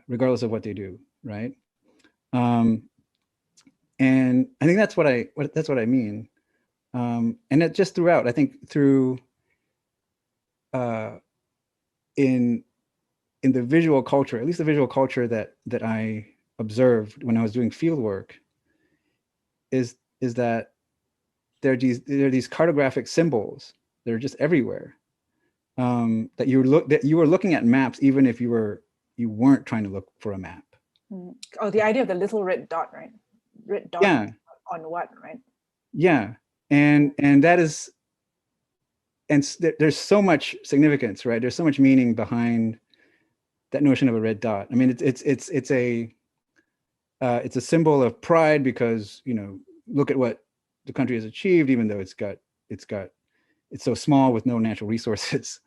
D: regardless of what they do, right? And I think that's what I mean. And it just throughout, I think through in the visual culture, at least the visual culture that I observed when I was doing field work, is that there are these cartographic symbols that are just everywhere. That you were looking at maps even if you weren't trying to look for a map.
E: Oh, the idea of the little red dot, right? Red dot,
D: yeah,
E: on what, right?
D: Yeah, and that is, and there's so much significance, right? There's so much meaning behind that notion of a red dot. I mean, it's a symbol of pride because, look at what the country has achieved, even though it's so small with no natural resources.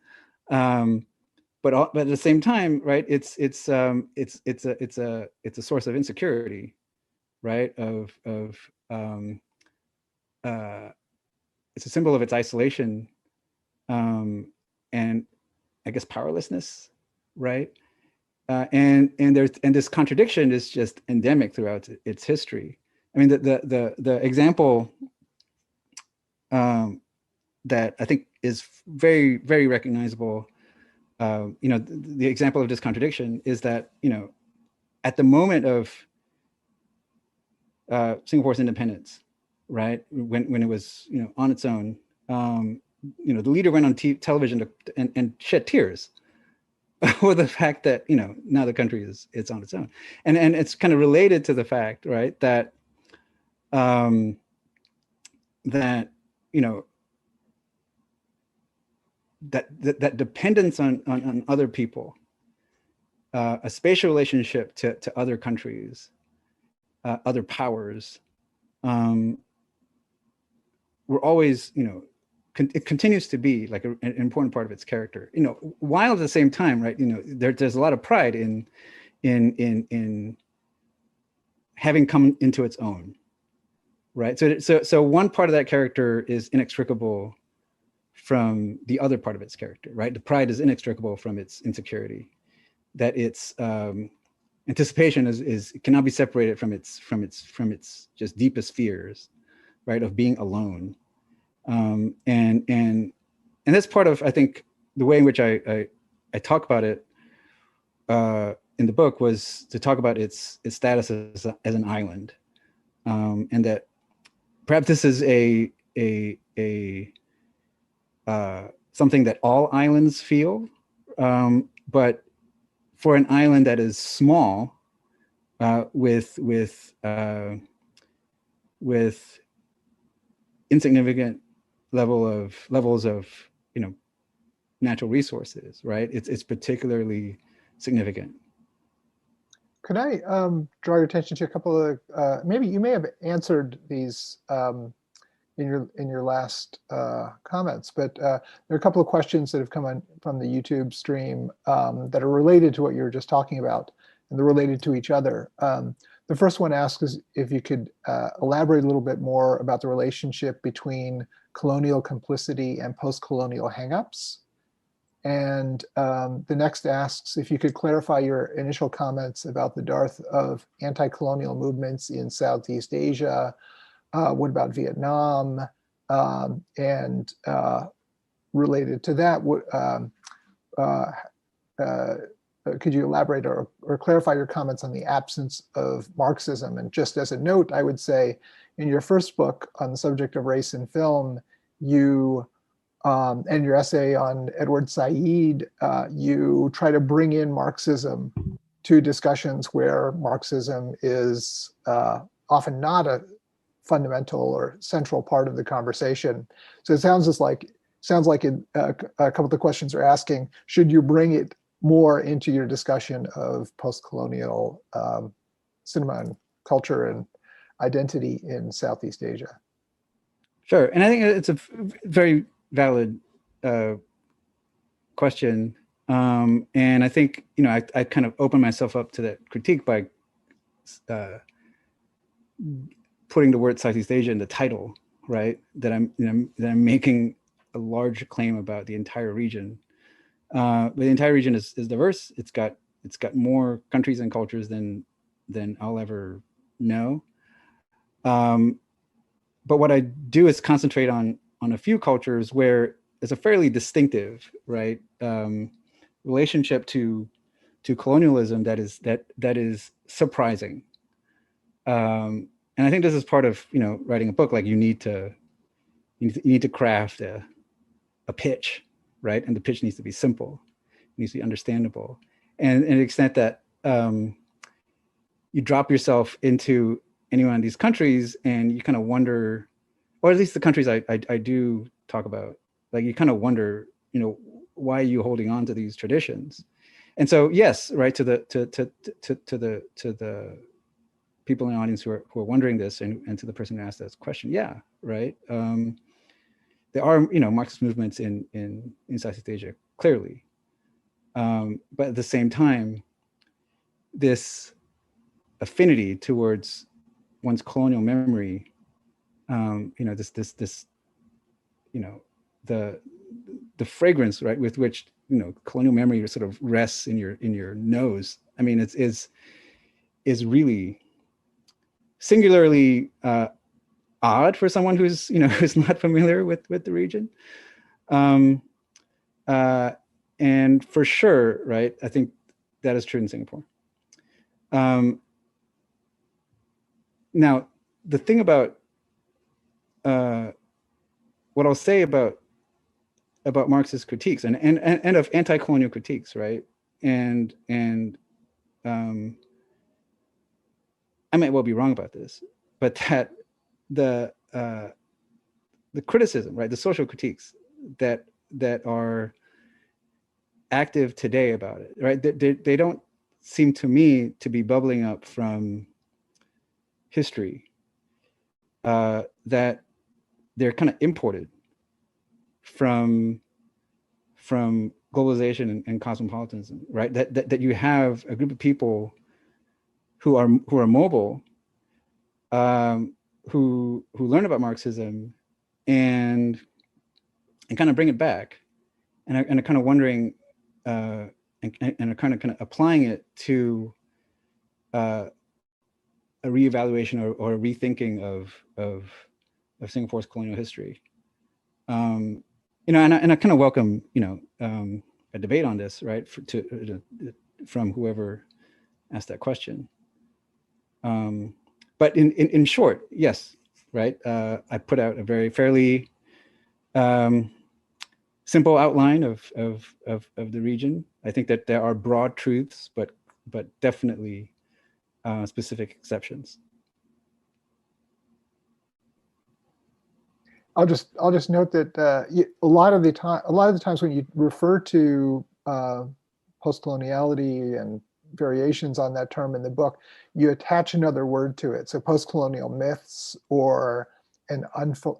D: But at the same time, right? It's a source of insecurity, right? It's a symbol of its isolation, and I guess powerlessness, right? And this contradiction is just endemic throughout its history. I mean, the example that I think is very, very recognizable, the example of this contradiction is that, at the moment of Singapore's independence, right, when it was, on its own, the leader went on television and shed tears with the fact that, now the country it's on its own, and it's kind of related to the fact, right, that that that dependence on other people, a spatial relationship to other countries, other powers, we're always, it continues to be like an important part of its character, while at the same time, right, there's a lot of pride in having come into its own, right? So one part of that character is inextricable from the other part of its character, right? The pride is inextricable from its insecurity, that its anticipation cannot be separated from its just deepest fears, right, of being alone. And that's part of, I think, the way in which I talk about it in the book, was to talk about its status as an island, and that perhaps this is something that all islands feel, but for an island that is small, with insignificant levels of natural resources, right? It's particularly significant.
C: Could I draw your attention to a couple of, maybe you may have answered these in your last comments, but there are a couple of questions that have come on from the YouTube stream that are related to what you were just talking about, and they're related to each other. The first one asks if you could elaborate a little bit more about the relationship between colonial complicity and post-colonial hangups. And the next asks if you could clarify your initial comments about the dearth of anti-colonial movements in Southeast Asia. What about Vietnam? And related to that, could you elaborate or clarify your comments on the absence of Marxism? And just as a note, I would say in your first book on the subject of race in film, you and your essay on Edward Said, you try to bring in Marxism to discussions where Marxism is often not a fundamental or central part of the conversation. So it sounds like a couple of the questions are asking, should you bring it more into your discussion of post-colonial cinema and culture and identity in Southeast Asia?
D: Sure, and I think it's a very valid question. And I think, I kind of opened myself up to that critique by putting the word Southeast Asia in the title, right? That I'm making a large claim about the entire region. But the entire region is diverse. It's got more countries and cultures than I'll ever know. But what I do is concentrate on a few cultures where there's a fairly distinctive, right, relationship to colonialism that is surprising. And I think this is part of writing a book. Like you need to craft a pitch, right? And the pitch needs to be simple, it needs to be understandable, and to the extent that you drop yourself into any one of these countries and you kind of wonder, or at least the countries I do talk about, like you kind of wonder, why are you holding on to these traditions? And so, yes, right, to the people in the audience who are wondering this, and to the person who asked this question, yeah, right. There are Marxist movements in Southeast Asia, clearly, but at the same time, this affinity towards one's colonial memory, the fragrance, right, with which colonial memory sort of rests in your nose. I mean, is really singularly odd for someone who's who's not familiar with the region, and for sure, right, I think that is true in Singapore. Now, the thing about what I'll say about Marxist critiques and of anti-colonial critiques, right, and I might well be wrong about this, but that the criticism, right, the social critiques that are active today about it, right, they don't seem to me to be bubbling up from history, that they're kind of imported from globalization and cosmopolitanism, right? That you have a group of people who are mobile, who learn about Marxism and kind of bring it back, and are kind of wondering, and are kind of applying it to a reevaluation or a rethinking of Singapore's colonial history. And I kind of welcome a debate on this, right, from whoever asked that question. But in short, yes, right. I put out a very fairly simple outline of the region. I think that there are broad truths, but definitely specific exceptions.
C: I'll just note that a lot of the times when you refer to postcoloniality and variations on that term in the book, you attach another word to it. So postcolonial myths or an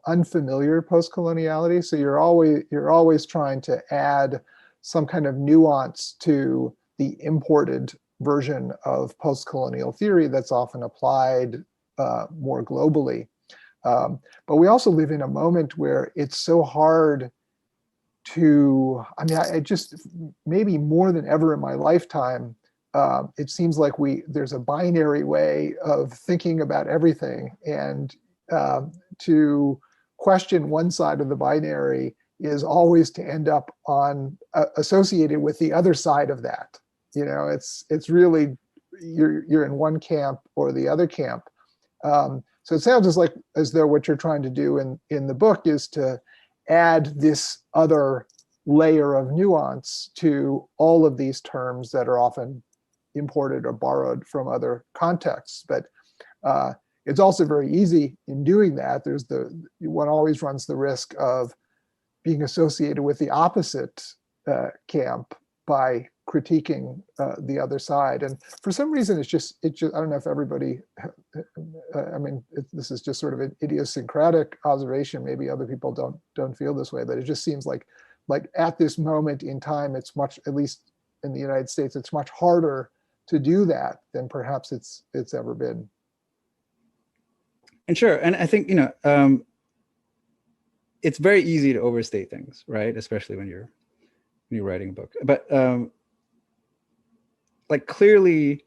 C: unfamiliar postcoloniality. So you're always trying to add some kind of nuance to the imported version of postcolonial theory that's often applied more globally. But we also live in a moment where it's so hard to, I just, maybe more than ever in my lifetime, it seems like there's a binary way of thinking about everything, and to question one side of the binary is always to end up on associated with the other side of that. It's really, you're in one camp or the other camp. So it sounds as though what you're trying to do in the book is to add this other layer of nuance to all of these terms that are often imported or borrowed from other contexts. But it's also very easy in doing that. One always runs the risk of being associated with the opposite camp by critiquing the other side. And for some reason, it's just I don't know if everybody, I mean, this is just sort of an idiosyncratic observation. Maybe other people don't feel this way, but it just seems like at this moment in time, it's much, at least in the United States, it's much harder to do that than perhaps it's ever been.
D: And sure, and I think, you know, it's very easy to overstate things, right? Especially when you're writing a book. But like clearly,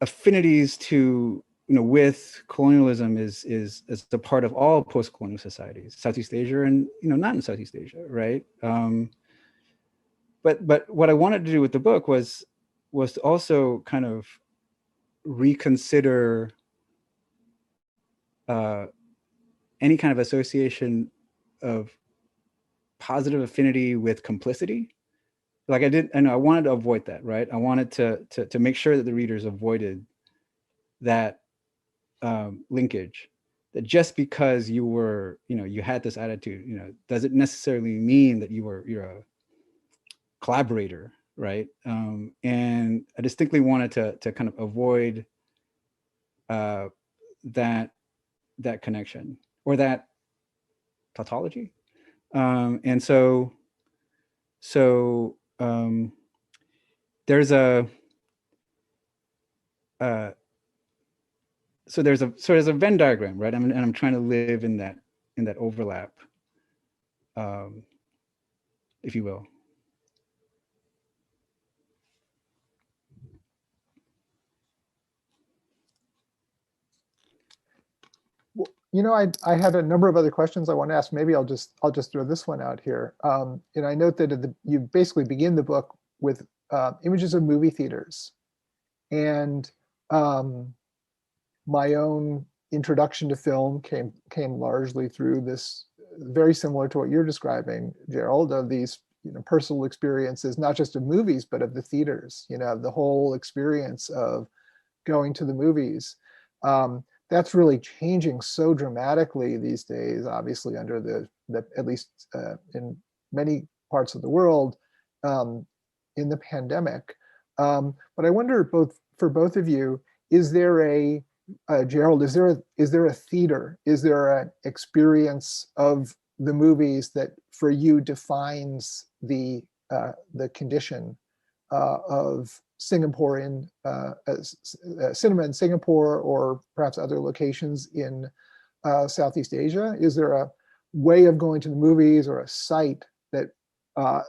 D: affinities to, you know, with colonialism is a part of all post-colonial societies, Southeast Asia and, you know, not in Southeast Asia, right? But what I wanted to do with the book was to also kind of reconsider any kind of association of positive affinity with complicity. Like I wanted to avoid that, right? I wanted to make sure that the readers avoided that linkage, that just because you were, you know, you had this attitude, you know, doesn't necessarily mean that you're a collaborator, right? And I distinctly wanted to kind of avoid that connection or that tautology. And so there's a there's a Venn diagram, right? And I'm trying to live in that overlap, if you will.
C: Well, you know, I had a number of other questions I want to ask. Maybe I'll just throw this one out here. And I note that you basically begin the book with images of movie theaters, and my own introduction to film came largely through this, very similar to what you're describing, Gerald, of these, you know, personal experiences, not just of movies, but of the theaters, you know, the whole experience of going to the movies. That's really changing so dramatically these days, obviously under the at least in many parts of the world, in the pandemic. But I wonder, for both of you, is there a Gerald, is there a theater? Is there an experience of the movies that for you defines the condition of Singaporean cinema in Singapore, or perhaps other locations in Southeast Asia? Is there a way of going to the movies or a site that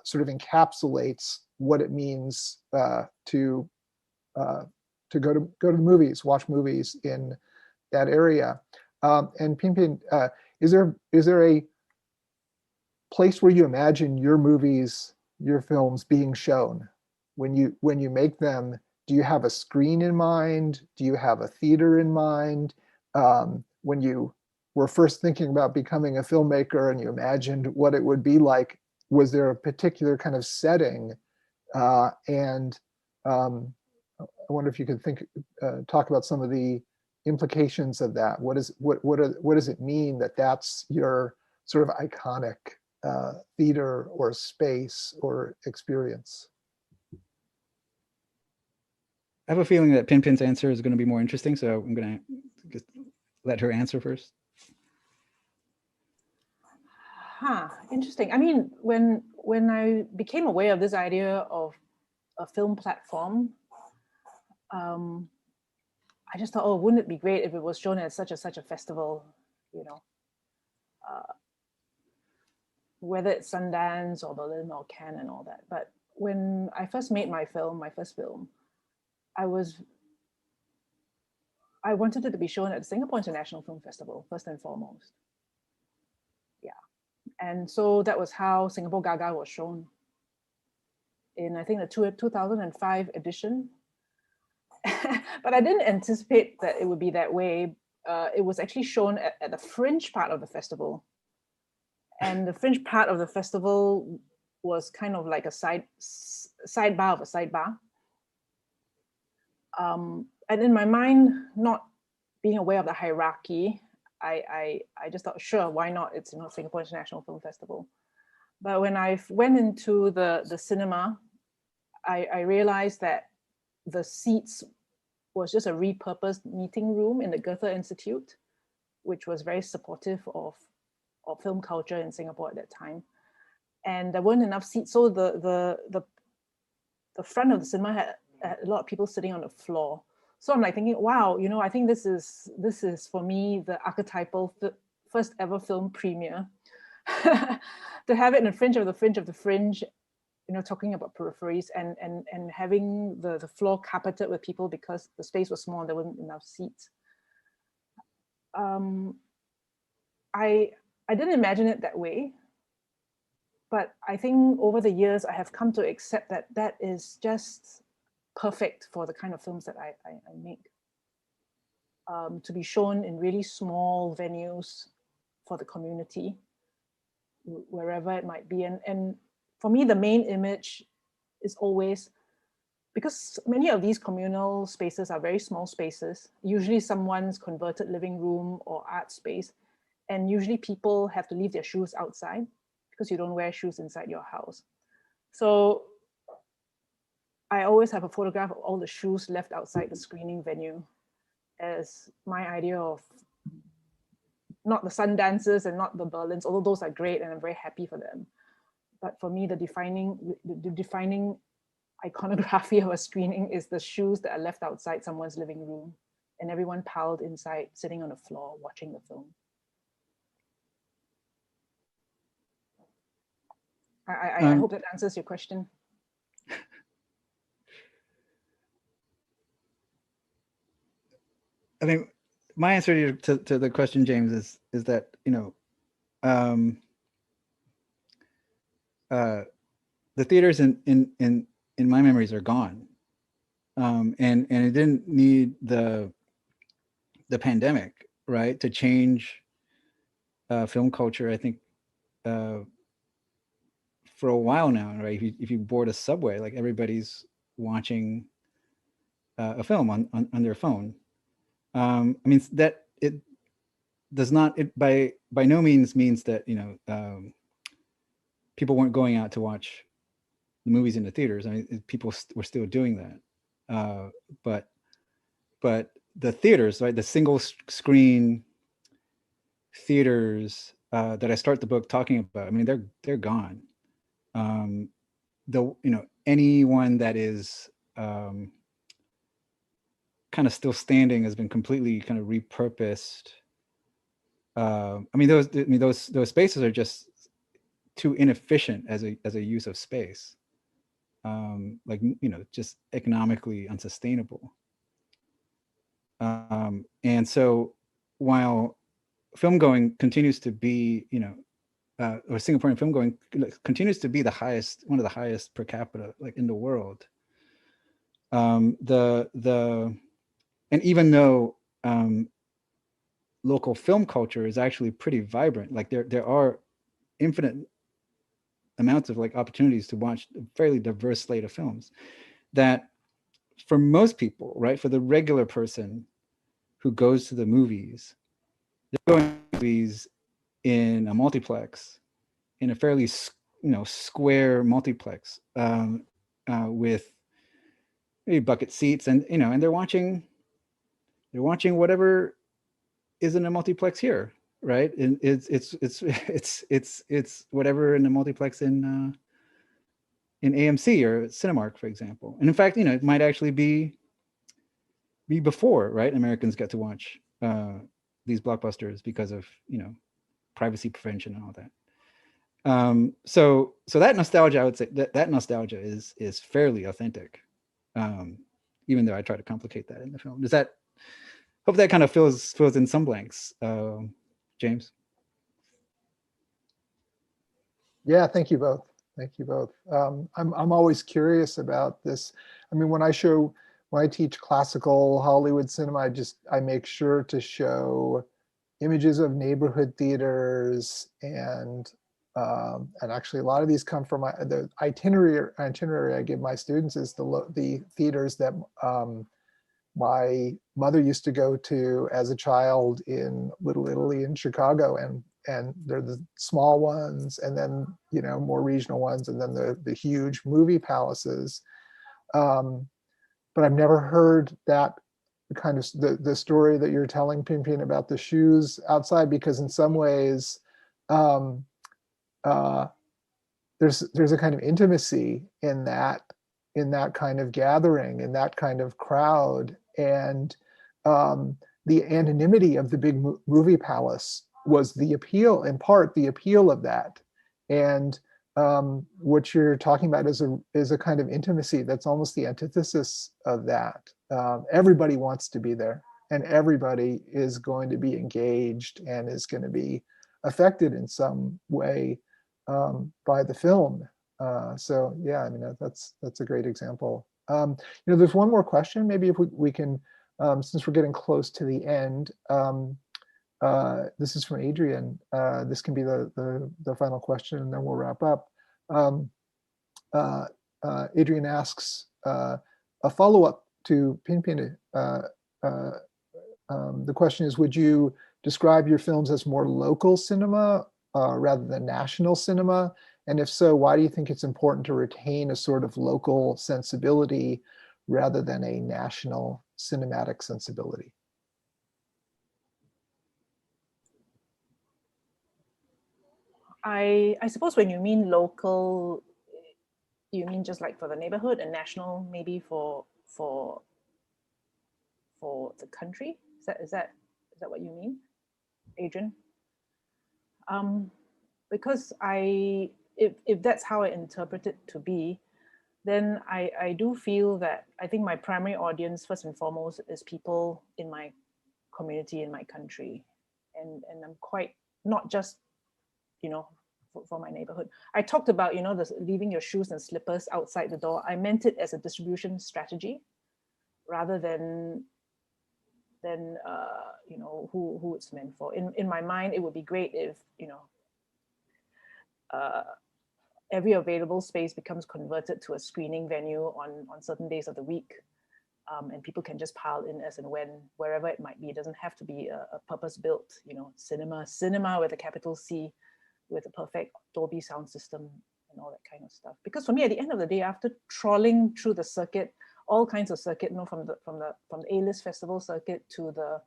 C: sort of encapsulates what it means to go to the movies, watch movies in that area? And Pian, is there a place where you imagine your movies, your films being shown? When you make them, do you have a screen in mind? Do you have a theater in mind? When you were first thinking about becoming a filmmaker and you imagined what it would be like, was there a particular kind of setting? And I wonder if you could talk about some of the implications of that. What does it mean that that's your sort of iconic theater or space or experience?
D: I have a feeling that Pian's answer is going to be more interesting, so I'm going to just let her answer first.
E: Interesting. I mean, when I became aware of this idea of a film platform, I just thought, oh, wouldn't it be great if it was shown at such a festival, you know, whether it's Sundance or Berlin or Cannes and all that. But when I first made my first film, I wanted it to be shown at the Singapore International Film Festival, first and foremost. Yeah. And so that was how Singapore Gaga was shown in, I think, the 2005 edition. But I didn't anticipate that it would be that way. It was actually shown at the fringe part of the festival. And the fringe part of the festival was kind of like a sidebar of a sidebar. And in my mind, not being aware of the hierarchy, I just thought, sure, why not? It's, you know, Singapore International Film Festival. But when I went into the cinema, I realized that the seats was just a repurposed meeting room in the Goethe Institute, which was very supportive of film culture in Singapore at that time. And there weren't enough seats, so the front of the cinema had a lot of people sitting on the floor. So I'm like thinking, wow, you know, I think this is for me the archetypal first ever film premiere. To have it in the fringe of the fringe of the fringe, you know, talking about peripheries and having the floor carpeted with people because the space was small and there wasn't enough seats. I didn't imagine it that way, but I think over the years I have come to accept that that is just perfect for the kind of films that I make. To be shown in really small venues for the community, wherever it might be. And for me, the main image is always, because many of these communal spaces are very small spaces, usually someone's converted living room or art space, and usually people have to leave their shoes outside because you don't wear shoes inside your house. So I always have a photograph of all the shoes left outside the screening venue as my idea of not the Sundances and not the Berlins, although those are great and I'm very happy for them. But for me, the defining iconography of a screening is the shoes that are left outside someone's living room and everyone piled inside, sitting on the floor, watching the film. I hope that answers your question.
D: I mean, my answer to the question, James, is that, you know, the theaters in my memories are gone, and it didn't need the pandemic, right, to change film culture. I think for a while now, right? If you board a subway, like everybody's watching a film on their phone. I mean, that it does not, it by no means means that, you know, people weren't going out to watch the movies in the theaters. I mean, people were still doing that. But the theaters, right, the single screen theaters that I start the book talking about, I mean, they're gone. You know, anyone that is kind of still standing has been completely kind of repurposed. I mean, those spaces are just too inefficient as a use of space. Like, you know, just economically unsustainable. And so while film going continues to be, you know, or Singaporean film going continues to be one of the highest per capita, like, in the world. And even though local film culture is actually pretty vibrant, like there are infinite amounts of like opportunities to watch a fairly diverse slate of films, that for most people, right, for the regular person who goes to the movies, they're going to movies in a multiplex, in a fairly, you know, square multiplex, with maybe bucket seats, and, you know, and they're watching whatever is in a multiplex here, right? And it's whatever in the multiplex in AMC or Cinemark, for example. And in fact, you know, it might actually be before, right, Americans get to watch these blockbusters because of, you know, privacy prevention and all that. So that nostalgia, I would say that nostalgia is fairly authentic, even though I try to complicate that in the film. Does that, hope that kind of fills in some blanks, James?
C: Yeah, thank you both. Thank you both. I'm always curious about this. I mean, when I teach classical Hollywood cinema, I make sure to show images of neighborhood theaters and And actually, a lot of these come from the itinerary I give my students is the theaters that my mother used to go to as a child in Little Italy in Chicago, and they're the small ones, and then more regional ones, and then the huge movie palaces. But I've never heard that kind of the story that you're telling, Pian, about the shoes outside, because in some ways there's a kind of intimacy in that kind of gathering, in that kind of crowd, and the anonymity of the big movie palace was the appeal, in part the appeal of that. And what you're talking about is a kind of intimacy that's almost the antithesis of that. Everybody wants to be there, and everybody is going to be engaged and is going to be affected in some way by the film. So yeah, I mean, that's a great example. There's one more question. Maybe if we can, since we're getting close to the end, this is from Adrian. This can be the final question, and then we'll wrap up. Adrian asks a follow-up to Pian. The question is, would you describe your films as more local cinema rather than national cinema? And if so, why do you think it's important to retain a sort of local sensibility rather than a national cinematic sensibility?
E: I suppose when you mean local, you mean just like for the neighborhood, and national maybe for the country. Is that what you mean, Adrian? Because if that's how I interpret it to be, then I do feel that I think my primary audience, first and foremost, is people in my community, in my country, and I'm quite not just for my neighborhood. I talked about leaving your shoes and slippers outside the door. I meant it as a distribution strategy rather than who it's meant for. In my mind, it would be great if every available space becomes converted to a screening venue on certain days of the week, and people can just pile in as and when, wherever it might be. It doesn't have to be a purpose-built cinema with a capital C, with a perfect Dolby sound system and all that kind of stuff. Because for me, at the end of the day, after trawling through the circuit, all kinds of circuit, from the A-list festival circuit to the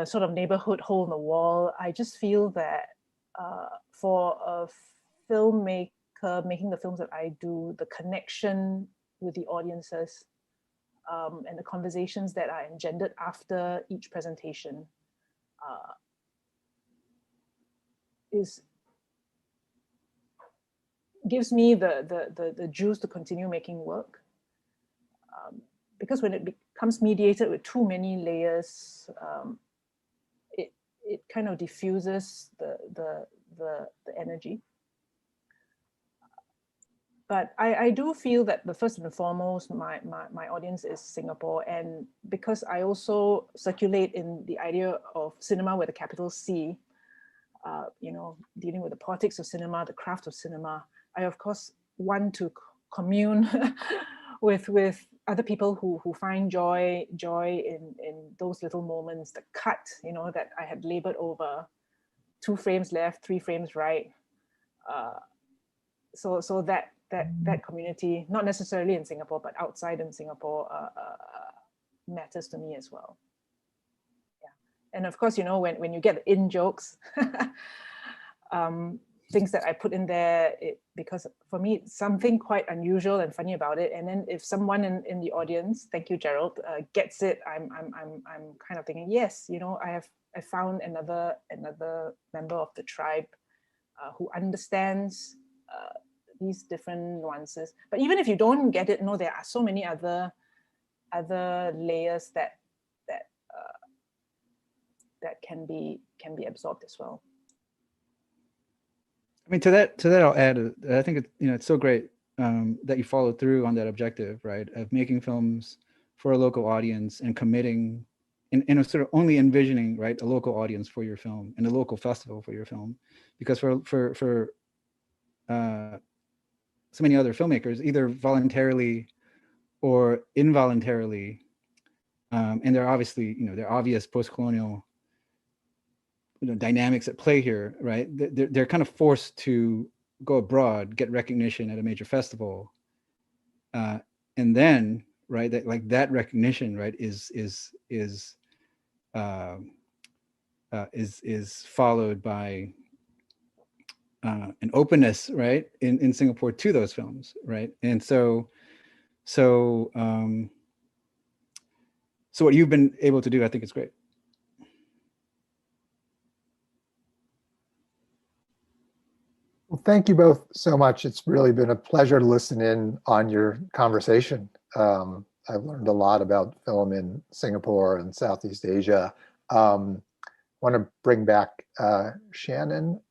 E: sort of neighborhood hole in the wall, I just feel that for a filmmaker making the films that I do, the connection with the audiences and the conversations that are engendered after each presentation gives me the juice to continue making work. Because when it becomes mediated with too many layers, it kind of diffuses the energy. But I do feel that the first and foremost, my audience is Singapore, and because I also circulate in the idea of cinema with a capital C, dealing with the politics of cinema, the craft of cinema, I of course want to commune with other people who find joy in those little moments, the cut, that I had labored over, 2 frames left, 3 frames right. So that community, not necessarily in Singapore, but outside in Singapore, matters to me as well. Yeah. And of course, when you get the in jokes, things that I put in there, because for me, it's something quite unusual and funny about it. And then if someone in the audience, thank you, Gerald, gets it, I'm kind of thinking, yes, I found another member of the tribe who understands these different nuances. But even if you don't get it, there are so many other layers that can be absorbed as well.
D: I mean, to that I'll add, I think it's so great that you followed through on that objective, right, of making films for a local audience and committing in a sort of only envisioning, right, a local audience for your film and a local festival for your film, because for so many other filmmakers, either voluntarily or involuntarily, and there are obviously, there are obvious post-colonial dynamics at play here, right? They're kind of forced to go abroad, get recognition at a major festival, and then, right, that recognition, right, is followed by an openness, right, in Singapore to those films, right? And so what you've been able to do, I think is great.
C: Well, thank you both so much. It's really been a pleasure to listen in on your conversation. I've learned a lot about film in Singapore and Southeast Asia. Want to bring back Shannon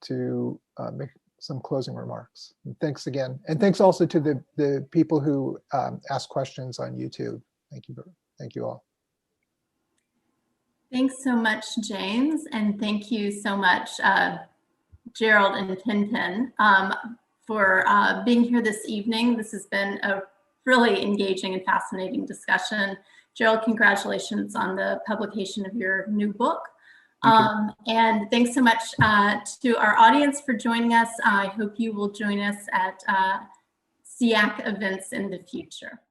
C: to make some closing remarks. And thanks again. And thanks also to the people who asked questions on YouTube. Thank you. Thank you all.
A: Thanks so much, James. And thank you so much, Gerald and Tintin, for being here this evening. This has been a really engaging and fascinating discussion. Gerald, congratulations on the publication of your new book. And thanks so much to our audience for joining us. I hope you will join us at SEAC events in the future.